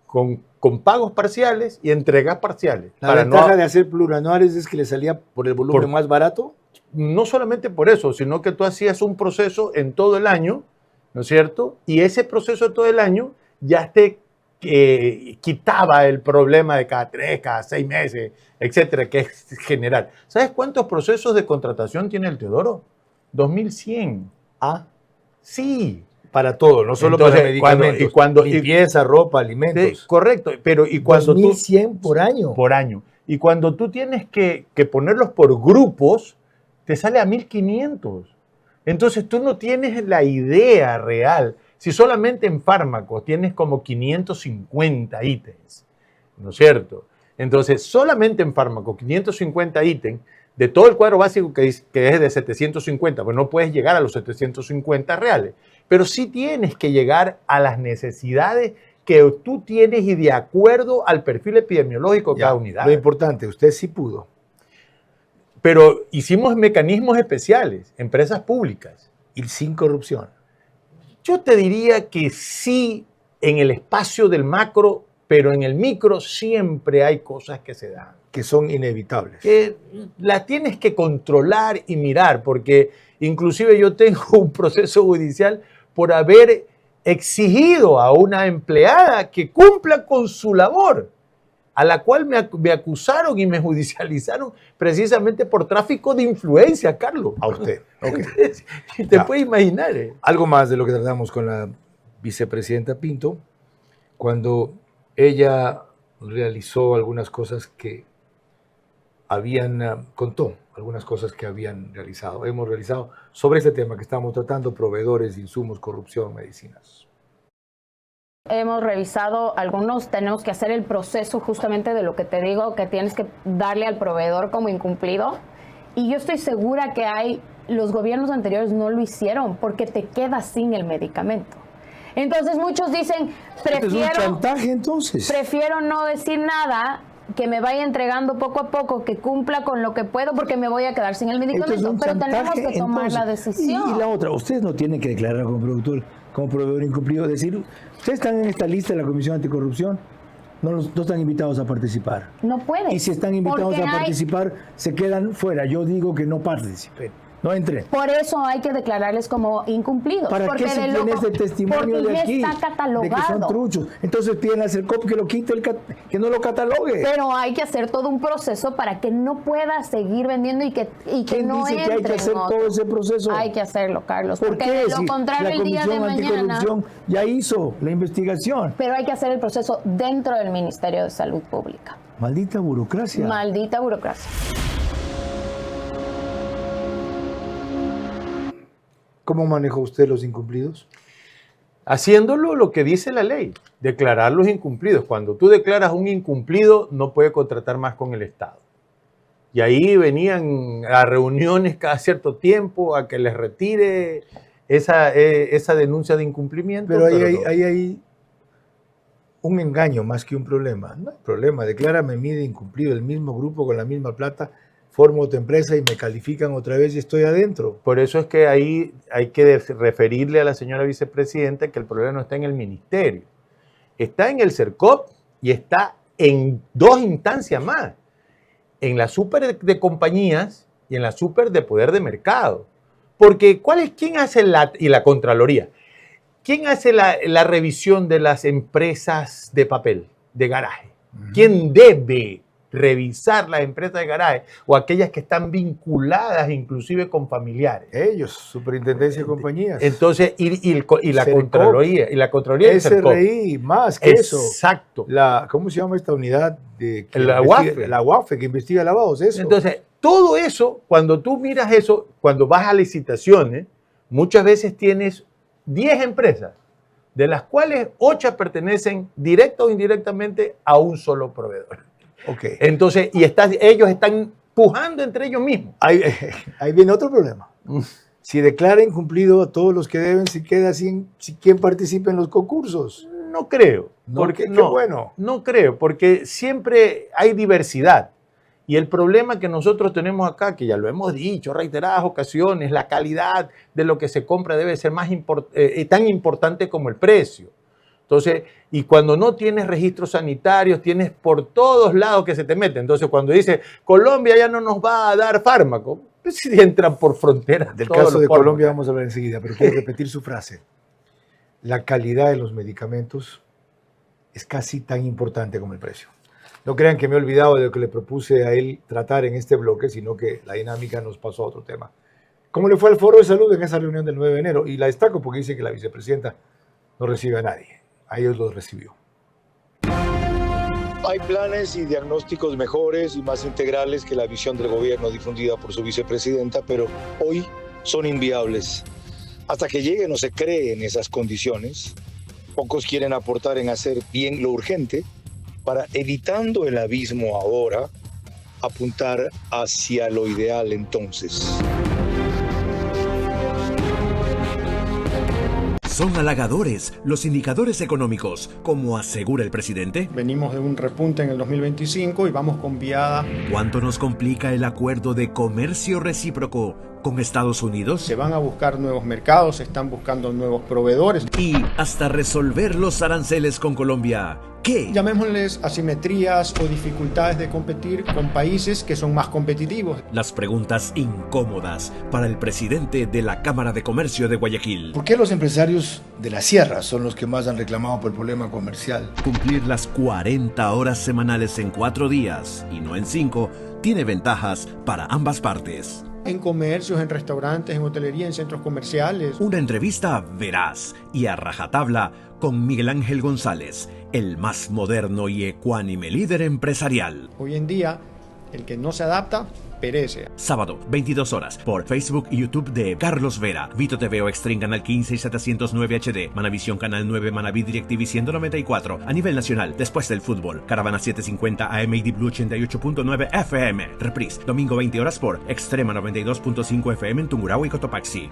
con pagos parciales y entregas parciales. La ventaja de hacer plurianuales es que le salía por el volumen más barato. No solamente por eso, sino que tú hacías un proceso en todo el año, ¿no es cierto? Y ese proceso de todo el año ya te quitaba el problema de cada 3, cada 6 meses, etcétera, que es general. ¿Sabes cuántos procesos de contratación tiene el Teodoro? 2100. Ah, sí. Para todo, no solo para medicamentos, limpieza, ropa, alimentos. Sí, correcto, pero y cuando 2100 por año. Por año. Y cuando tú tienes que ponerlos por grupos, te sale a 1500. Entonces tú no tienes la idea real. Si solamente en fármacos tienes como 550 ítems, ¿no es cierto? Entonces, solamente en fármacos, 550 ítems, de todo el cuadro básico que es de 750, pues no puedes llegar a los 750 reales, pero sí tienes que llegar a las necesidades que tú tienes y de acuerdo al perfil epidemiológico de cada unidad. Lo importante, usted sí pudo. Pero hicimos mecanismos especiales, empresas públicas. Y sin corrupción. Yo te diría que sí en el espacio del macro, pero en el micro siempre hay cosas que se dan. Que son inevitables. Que las tienes que controlar y mirar, porque inclusive yo tengo un proceso judicial por haber exigido a una empleada que cumpla con su labor, a la cual me acusaron y me judicializaron precisamente por tráfico de influencia, Carlos. A usted. Okay. Te puedes imaginar. Algo más de lo que tratamos con la vicepresidenta Pinto, cuando ella realizó algunas cosas que contó algunas cosas que hemos realizado sobre este tema que estamos tratando, proveedores, insumos, corrupción, medicinas. Hemos revisado algunos, tenemos que hacer el proceso justamente de lo que te digo, que tienes que darle al proveedor como incumplido. Y yo estoy segura que los gobiernos anteriores no lo hicieron porque te quedas sin el medicamento. Entonces muchos dicen, ¿Es un chantaje entonces? Prefiero no decir nada, que me vaya entregando poco a poco, que cumpla con lo que puedo porque me voy a quedar sin el medicamento. Pero tenemos que tomar la decisión. Y la otra, ustedes no tienen que declarar como proveedor incumplido. Decir, ustedes están en esta lista de la Comisión Anticorrupción, no están invitados a participar. No pueden. Y si están invitados a participar, se quedan fuera. Yo digo que no participen. No entre. Por eso hay que declararles como incumplidos. ¿Para porque qué se tiene ese testimonio de aquí? Está catalogado. De que son truchos. Entonces piden al CERCOP que lo quite, que no lo catalogue. Pero hay que hacer todo un proceso para que no pueda seguir vendiendo y que no dice entre. Que hay que hacer todo ese proceso? Hay que hacerlo, Carlos. ¿Por porque qué? de lo contrario, el día de mañana. Ya hizo la investigación. Pero hay que hacer el proceso dentro del Ministerio de Salud Pública. Maldita burocracia. Maldita burocracia. ¿Cómo maneja usted los incumplidos? Haciéndolo lo que dice la ley, declararlos incumplidos. Cuando tú declaras un incumplido, no puede contratar más con el Estado. Y ahí venían a reuniones cada cierto tiempo a que les retire esa denuncia de incumplimiento. Pero ahí hay un engaño más que un problema. No hay problema, declárame a mí de incumplido, el mismo grupo con la misma plata, formo otra empresa y me califican otra vez y estoy adentro. Por eso es que ahí hay que referirle a la señora vicepresidenta que el problema no está en el ministerio, está en el CERCOP y está en dos instancias más, en la super de compañías y en la super de poder de mercado. Porque ¿quién hace la Contraloría? ¿Quién hace la revisión de las empresas de papel, de garaje? ¿Quién debe revisar las empresas de garaje o aquellas que están vinculadas inclusive con familiares? Ellos, Superintendencia de Compañías. Entonces, y la CERCOP, Contraloría, y la Contraloría del CERCOP. SRI, más que eso. Exacto. ¿Cómo se llama esta unidad? La UAFE. La UAFE, que investiga lavados, eso. Entonces, todo eso, cuando tú miras eso, cuando vas a licitaciones, muchas veces tienes 10 empresas, de las cuales 8 pertenecen directa o indirectamente a un solo proveedor. Okay. Entonces, ellos están pujando entre ellos mismos. Ahí viene otro problema. Si declara incumplido a todos los que deben, si queda sin quien participe en los concursos. No creo. Porque qué bueno. No creo, porque siempre hay diversidad. Y el problema que nosotros tenemos acá, que ya lo hemos dicho reiteradas ocasiones, la calidad de lo que se compra debe ser tan importante como el precio. Entonces, y cuando no tienes registros sanitarios, tienes por todos lados que se te meten. Entonces, cuando dice Colombia ya no nos va a dar fármaco, pues si entran por fronteras. Del caso de Colombia vamos a hablar enseguida, pero quiero repetir su frase. La calidad de los medicamentos es casi tan importante como el precio. No crean que me he olvidado de lo que le propuse a él tratar en este bloque, sino que la dinámica nos pasó a otro tema. ¿Cómo le fue al Foro de Salud en esa reunión del 9 de enero? Y la destaco porque dice que la vicepresidenta no recibe a nadie. A ellos los recibió. Hay planes y diagnósticos mejores y más integrales que la visión del gobierno difundida por su vicepresidenta, pero hoy son inviables. Hasta que llegue no se cree en esas condiciones. Pocos quieren aportar en hacer bien lo urgente para, evitando el abismo ahora, apuntar hacia lo ideal entonces. ¿Son halagadores los indicadores económicos, como asegura el presidente? Venimos de un repunte en el 2025 y vamos con viada. ¿Cuánto nos complica el acuerdo de comercio recíproco con Estados Unidos? Se van a buscar nuevos mercados, se están buscando nuevos proveedores. Y hasta resolver los aranceles con Colombia. ¿Qué? Llamémosles asimetrías o dificultades de competir con países que son más competitivos. Las preguntas incómodas para el presidente de la Cámara de Comercio de Guayaquil. ¿Por qué los empresarios de la sierra son los que más han reclamado por el problema comercial? Cumplir las 40 horas semanales en 4 días y no en 5 tiene ventajas para ambas partes. En comercios, en restaurantes, en hotelería, en centros comerciales. Una entrevista veraz y a rajatabla con Miguel Ángel González, el más moderno y ecuánime líder empresarial. Hoy en día, el que no se adapta, perece. Sábado, 22 horas, por Facebook y YouTube de Carlos Vera, Vito TV o Extreme Canal 15 y 709 HD, Manavisión Canal 9, Manaví DirecTV 194, a nivel nacional, después del fútbol, Caravana 750 AM y Blue 88.9 FM, Reprise, domingo 20 horas por Extrema 92.5 FM en Tungurahua y Cotopaxi.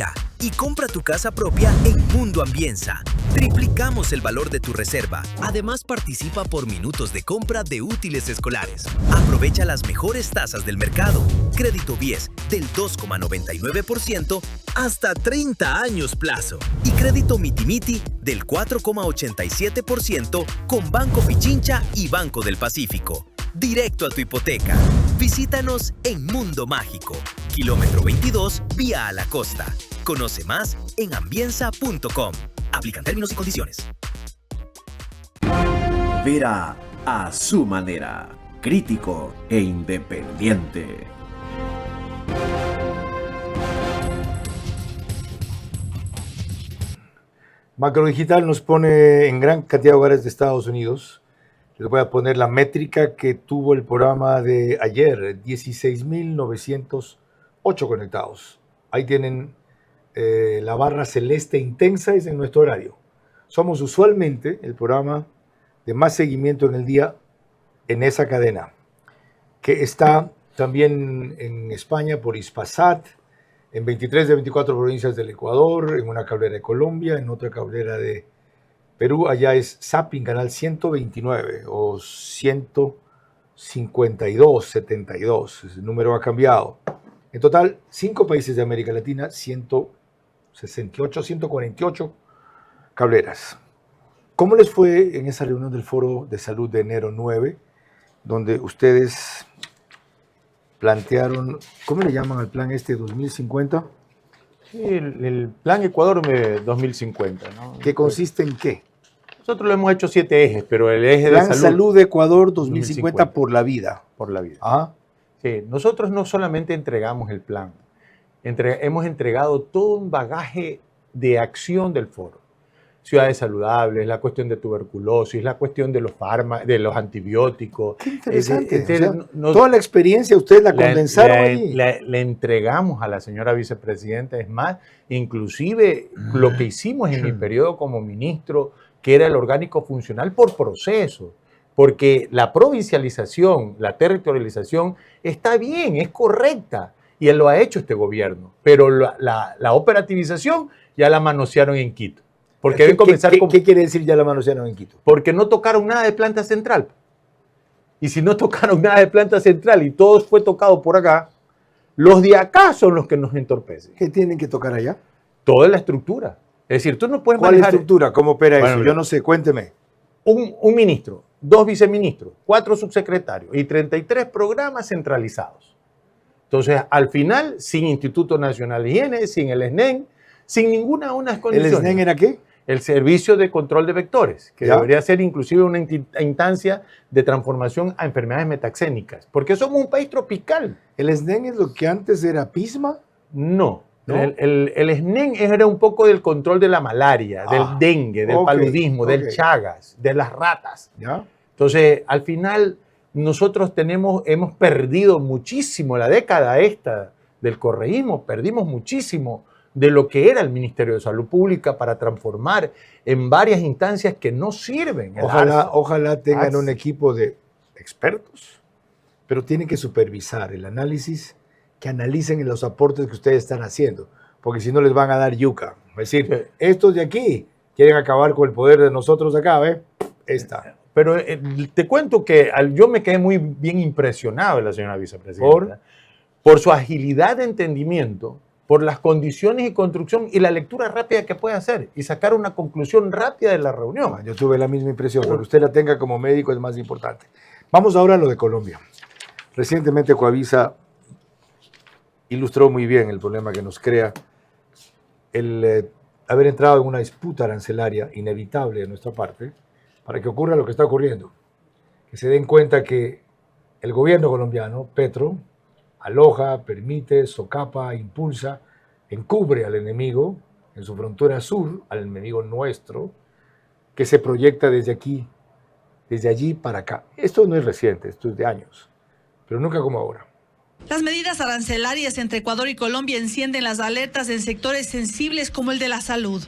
Respira y compra tu casa propia en Mundo Ambienza. Triplicamos el valor de tu reserva. Además, participa por minutos de compra de útiles escolares. Aprovecha las mejores tasas del mercado. Crédito BIES del 2,99% hasta 30 años plazo. Y crédito Mitimiti del 4,87% con Banco Pichincha y Banco del Pacífico. Directo a tu hipoteca. Visítanos en Mundo Mágico, kilómetro 22, vía a la costa. Conoce más en ambienza.com. Aplican términos y condiciones. Vera a su manera. Crítico e independiente. Macrodigital nos pone en gran cantidad de hogares de Estados Unidos. Les voy a poner la métrica que tuvo el programa de ayer, 16.908 conectados. Ahí tienen la barra celeste intensa, es en nuestro horario. Somos usualmente el programa de más seguimiento en el día en esa cadena, que está también en España por Hispasat, en 23 de 24 provincias del Ecuador, en una cablera de Colombia, en otra cablera de Perú. Allá es Zapping, canal 129 o 152, 72. Ese número ha cambiado. En total, 5 países de América Latina, 168, 148 cableras. ¿Cómo les fue en esa reunión del Foro de Salud de enero 9, donde ustedes plantearon, ¿cómo le llaman al plan este 2050? Sí, el plan Ecuador 2050, ¿no? ¿Que consiste en qué? Nosotros lo hemos hecho 7 ejes, pero el eje Plan de Salud de Ecuador 2050 por la vida. Por la vida. Ajá. Sí, nosotros no solamente entregamos el plan, hemos entregado todo un bagaje de acción del foro. Ciudades saludables, la cuestión de tuberculosis, la cuestión de los de los antibióticos. Qué interesante. Toda la experiencia ustedes la condensaron ahí. Le entregamos a la señora vicepresidenta. Es más, inclusive lo que hicimos en mi periodo como ministro, que era el orgánico funcional por proceso. Porque la provincialización, la territorialización está bien, es correcta. Y él lo ha hecho este gobierno. Pero la operativización ya la manosearon en Quito. Porque deben comenzar ¿Qué quiere decir ya la manosearon en Quito? Porque no tocaron nada de planta central. Y si no tocaron nada de planta central y todo fue tocado por acá, los de acá son los que nos entorpecen. ¿Qué tienen que tocar allá? Toda la estructura. Es decir, tú no puedes ¿Cuál manejar... estructura? ¿Cómo opera eso? Yo no sé, cuénteme. Un ministro, 2 viceministros, 4 subsecretarios y 33 programas centralizados. Entonces, al final, sin Instituto Nacional de Higiene, sin el SNEN, sin ninguna de unas condiciones. ¿El SNEN era qué? El Servicio de Control de Vectores, que debería ser inclusive una instancia de transformación a enfermedades metaxénicas, porque somos un país tropical. ¿El SNEN es lo que antes era PISMA? No. El SNEN era un poco del control de la malaria, del dengue, del paludismo, del Chagas, de las ratas. ¿Ya? Entonces, al final, nosotros hemos perdido muchísimo la década esta del correísmo, perdimos muchísimo de lo que era el Ministerio de Salud Pública para transformar en varias instancias que no sirven. Ojalá tengan un equipo de expertos, pero tienen que supervisar el análisis, que analicen los aportes que ustedes están haciendo, porque si no les van a dar yuca. Es decir, estos de aquí quieren acabar con el poder de nosotros acá, ¿ves? Pero te cuento que yo me quedé muy bien impresionado de la señora vicepresidenta por su agilidad de entendimiento, por las condiciones y construcción y la lectura rápida que puede hacer y sacar una conclusión rápida de la reunión. Yo tuve la misma impresión, pero que usted la tenga como médico es más importante. Vamos ahora a lo de Colombia. Recientemente Coavisa ilustró muy bien el problema que nos crea el haber entrado en una disputa arancelaria inevitable de nuestra parte para que ocurra lo que está ocurriendo. Que se den cuenta que el gobierno colombiano, Petro, aloja, permite, socapa, impulsa, encubre al enemigo en su frontera sur, al enemigo nuestro, que se proyecta desde aquí, desde allí para acá. Esto no es reciente, esto es de años, pero nunca como ahora. Las medidas arancelarias entre Ecuador y Colombia encienden las alertas en sectores sensibles como el de la salud,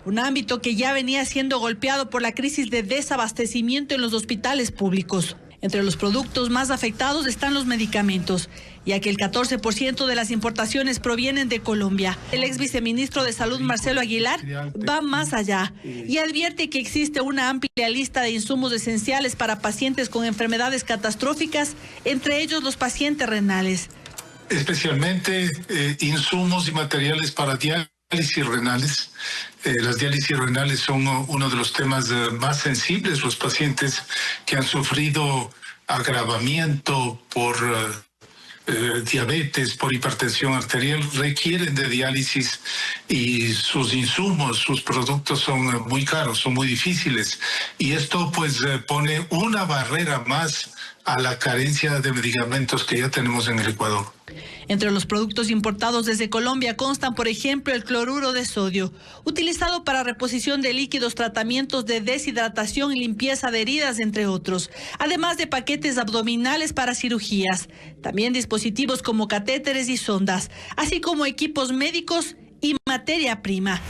un ámbito que ya venía siendo golpeado por la crisis de desabastecimiento en los hospitales públicos. Entre los productos más afectados están los medicamentos, ya que el 14% de las importaciones provienen de Colombia. El ex viceministro de Salud, Marcelo Aguilar, va más allá y advierte que existe una amplia lista de insumos esenciales para pacientes con enfermedades catastróficas, entre ellos los pacientes renales. Especialmente insumos y materiales para diálisis renales. Las diálisis renales son uno de los temas más sensibles. Los pacientes que han sufrido agravamiento por diabetes, por hipertensión arterial, requieren de diálisis y sus insumos, sus productos son muy caros, son muy difíciles. Y esto pues pone una barrera más a la carencia de medicamentos que ya tenemos en el Ecuador. Entre los productos importados desde Colombia constan, por ejemplo, el cloruro de sodio, utilizado para reposición de líquidos, tratamientos de deshidratación y limpieza de heridas, entre otros, además de paquetes abdominales para cirugías, también dispositivos como catéteres y sondas, así como equipos médicos y materia prima.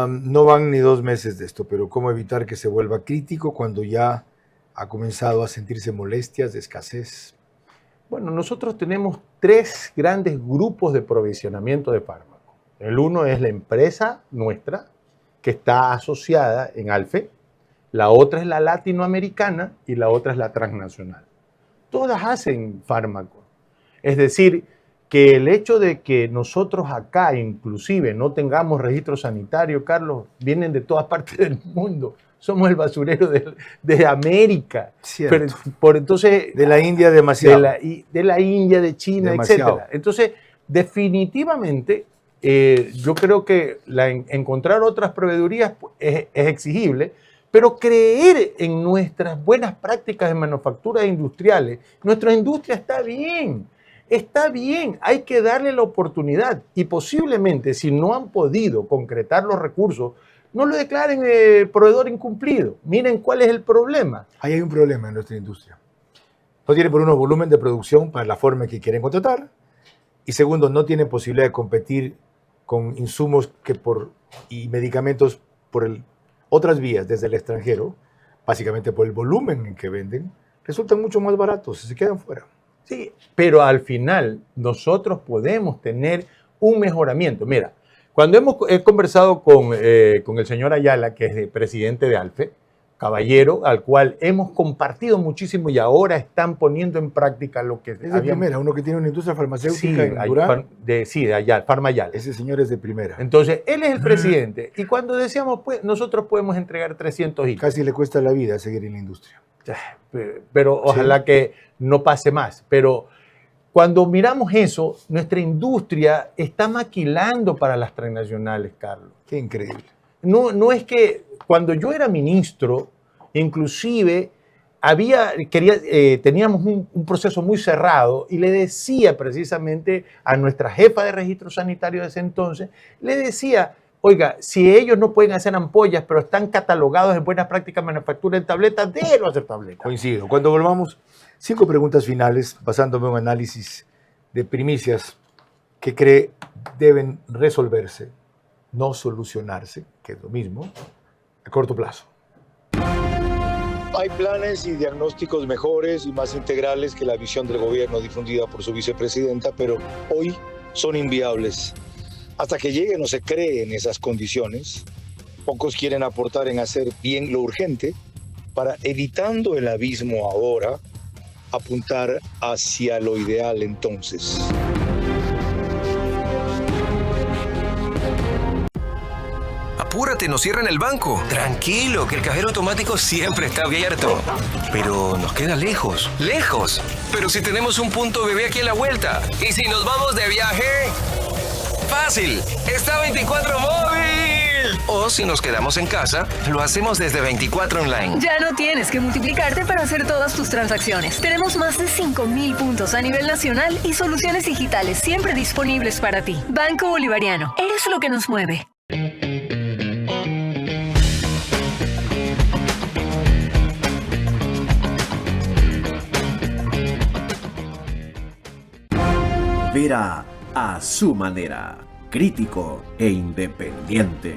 No van ni 2 meses de esto, pero ¿cómo evitar que se vuelva crítico cuando ya ha comenzado a sentirse molestias de escasez? Bueno, nosotros tenemos 3 grandes grupos de provisionamiento de fármacos. El uno es la empresa nuestra, que está asociada en ALFE. La otra es la latinoamericana y la otra es la transnacional. Todas hacen fármacos. Es decir, que el hecho de que nosotros acá inclusive no tengamos registro sanitario, Carlos, vienen de todas partes del mundo. Somos el basurero de América. Pero, entonces, de la India demasiado. De la India, de China, etc. Entonces, definitivamente, yo creo que encontrar otras proveedurías es exigible, pero creer en nuestras buenas prácticas de manufacturas industriales. Nuestra industria está bien. Está bien, hay que darle la oportunidad y posiblemente si no han podido concretar los recursos, no lo declaren proveedor incumplido. Miren cuál es el problema. Ahí hay un problema en nuestra industria. No tiene por uno volumen de producción para la forma en que quieren contratar y segundo, no tienen posibilidad de competir con insumos y medicamentos por otras vías desde el extranjero, básicamente por el volumen en que venden, resultan mucho más baratos y se quedan fuera. Sí, pero al final nosotros podemos tener un mejoramiento. Mira, cuando he conversado con el señor Ayala, que es el presidente de ALFE, caballero, al cual hemos compartido muchísimo y ahora están poniendo en práctica lo que... Es de primera, uno que tiene una industria farmacéutica en Durán. De Ayala, Farma Ayala. Ese señor es de primera. Entonces, él es el presidente y cuando decíamos, pues, nosotros podemos entregar 300 hilos. Casi le cuesta la vida seguir en la industria. Pero ojalá que no pase más. Pero cuando miramos eso, nuestra industria está maquilando para las transnacionales, Carlos. Qué increíble. No es que cuando yo era ministro, inclusive teníamos un proceso muy cerrado y le decía precisamente a nuestra jefa de registro sanitario de ese entonces, le decía, oiga, si ellos no pueden hacer ampollas, pero están catalogados en buenas prácticas de manufactura en tabletas, déjenlo hacer tabletas. Coincido. Cuando volvamos, 5 preguntas finales, basándome en un análisis de primicias que cree deben resolverse, no solucionarse, que es lo mismo, a corto plazo. Hay planes y diagnósticos mejores y más integrales que la visión del gobierno difundida por su vicepresidenta, pero hoy son inviables. Hasta que lleguen o se creen esas condiciones, pocos quieren aportar en hacer bien lo urgente para, evitando el abismo ahora, apuntar hacia lo ideal entonces. Apúrate, nos cierran el banco. Tranquilo, que el cajero automático siempre está abierto. Pero nos queda lejos. ¡Lejos! Pero si tenemos un punto bebé aquí a la vuelta. ¿Y si nos vamos de viaje? ¡Fácil! ¡Está 24 móvil! O si nos quedamos en casa, lo hacemos desde 24 online. Ya no tienes que multiplicarte para hacer todas tus transacciones. Tenemos más de 5.000 puntos a nivel nacional y soluciones digitales siempre disponibles para ti. Banco Bolivariano. Eres lo que nos mueve. Vera a su manera, crítico e independiente.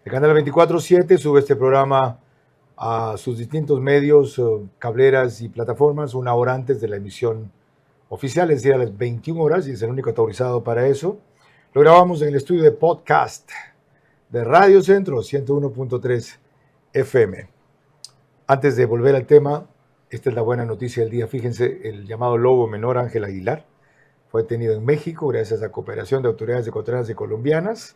El canal 24/7 sube este programa a sus distintos medios, cableras y plataformas 1 hora antes de la emisión oficial, es decir, a las 21 horas, y es el único autorizado para eso. Lo grabamos en el estudio de podcast de Radio Centro 101.3 FM. Antes de volver al tema, esta es la buena noticia del día. Fíjense, el llamado lobo menor Ángel Aguilar fue detenido en México gracias a cooperación de autoridades ecuatorianas y colombianas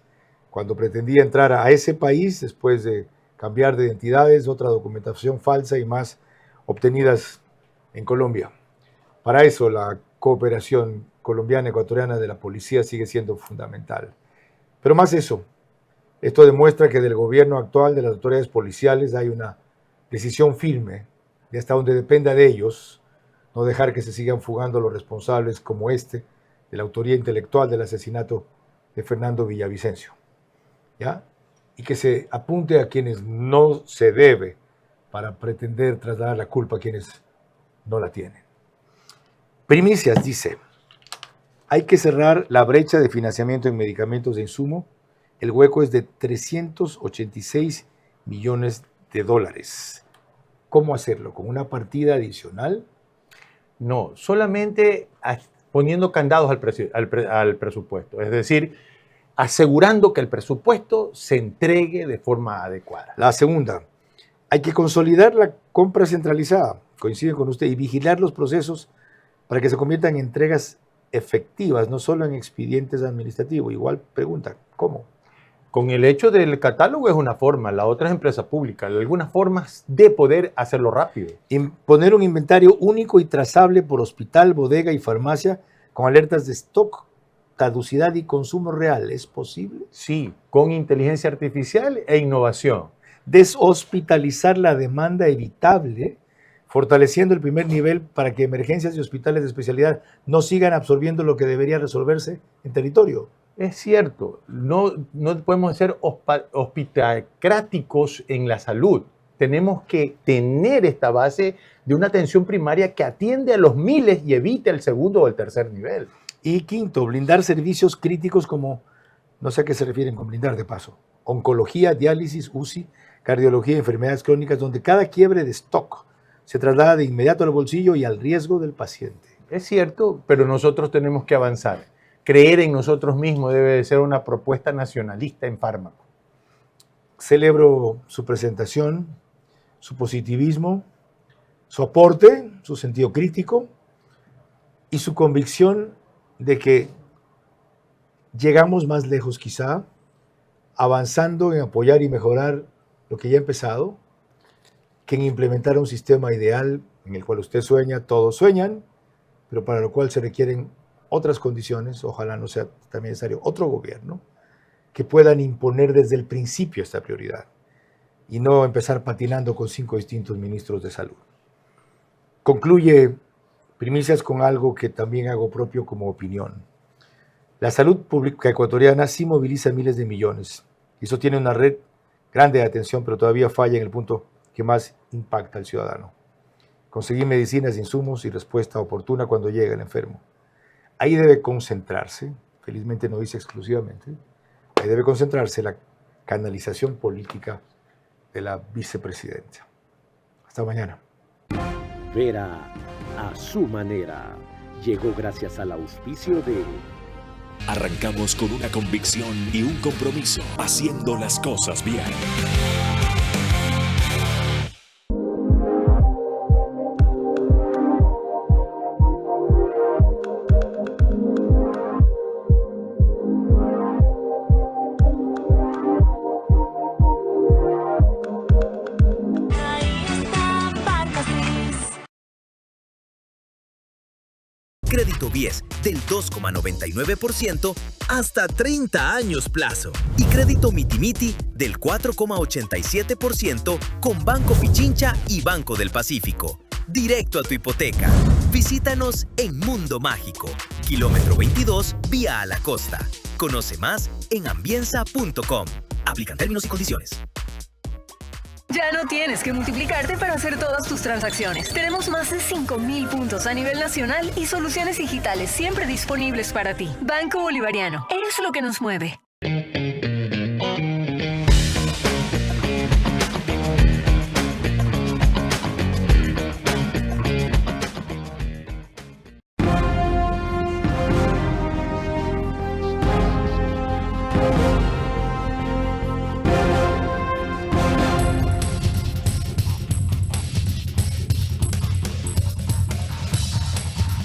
cuando pretendía entrar a ese país después de cambiar de identidades, otra documentación falsa y más obtenidas en Colombia. Para eso la cooperación colombiana-ecuatoriana de la policía sigue siendo fundamental. Pero más eso, esto demuestra que del gobierno actual, de las autoridades policiales, hay una decisión firme de hasta donde dependa de ellos no dejar que se sigan fugando los responsables como este de la autoría intelectual del asesinato de Fernando Villavicencio. ¿Ya? Y que se apunte a quienes no se debe para pretender trasladar la culpa a quienes no la tienen. Primicias dice, hay que cerrar la brecha de financiamiento en medicamentos de insumo. El hueco es de 386 millones de dólares. ¿Cómo hacerlo? ¿Con una partida adicional? No, solamente poniendo candados al presupuesto. Es decir, asegurando que el presupuesto se entregue de forma adecuada. La segunda, hay que consolidar la compra centralizada, coinciden con usted, y vigilar los procesos para que se conviertan en entregas efectivas, no solo en expedientes administrativos. Igual pregunta, ¿cómo? Con el hecho del catálogo es una forma, la otra es empresa pública. Hay algunas formas de poder hacerlo rápido. Poner un inventario único y trazable por hospital, bodega y farmacia con alertas de stock, caducidad y consumo real. ¿Es posible? Sí, con inteligencia artificial e innovación. Deshospitalizar la demanda evitable, fortaleciendo el primer nivel para que emergencias y hospitales de especialidad no sigan absorbiendo lo que debería resolverse en territorio. Es cierto, no podemos ser hospitalocráticos en la salud. Tenemos que tener esta base de una atención primaria que atiende a los miles y evite el segundo o el tercer nivel. Y quinto, blindar servicios críticos como, no sé a qué se refieren con blindar de paso, oncología, diálisis, UCI, cardiología, enfermedades crónicas, donde cada quiebre de stock se traslada de inmediato al bolsillo y al riesgo del paciente. Es cierto, pero nosotros tenemos que avanzar. Creer en nosotros mismos debe de ser una propuesta nacionalista en fármaco. Celebro su presentación, su positivismo, su aporte, su sentido crítico y su convicción de que llegamos más lejos quizá, avanzando en apoyar y mejorar lo que ya ha empezado, que en implementar un sistema ideal en el cual usted sueña, todos sueñan, pero para lo cual se requieren otras condiciones, ojalá no sea también necesario otro gobierno, que puedan imponer desde el principio esta prioridad y no empezar patinando con 5 distintos ministros de salud. Concluye Primicias con algo que también hago propio como opinión. La salud pública ecuatoriana sí moviliza miles de millones. Y eso tiene una red grande de atención, pero todavía falla en el punto que más impacta al ciudadano. Conseguir medicinas, insumos y respuesta oportuna cuando llega el enfermo. Ahí debe concentrarse, felizmente no dice exclusivamente, ahí debe concentrarse la canalización política de la vicepresidenta. Hasta mañana. Vera a su manera. Llegó gracias al auspicio de... Arrancamos con una convicción y un compromiso, haciendo las cosas bien. Crédito BIES del 2,99% hasta 30 años plazo. Y crédito Mitimiti del 4,87% con Banco Pichincha y Banco del Pacífico. Directo a tu hipoteca. Visítanos en Mundo Mágico, kilómetro 22, vía a la costa. Conoce más en ambienza.com. Aplican términos y condiciones. Ya no tienes que multiplicarte para hacer todas tus transacciones. Tenemos más de 5.000 puntos a nivel nacional y soluciones digitales siempre disponibles para ti. Banco Bolivariano. Eres lo que nos mueve.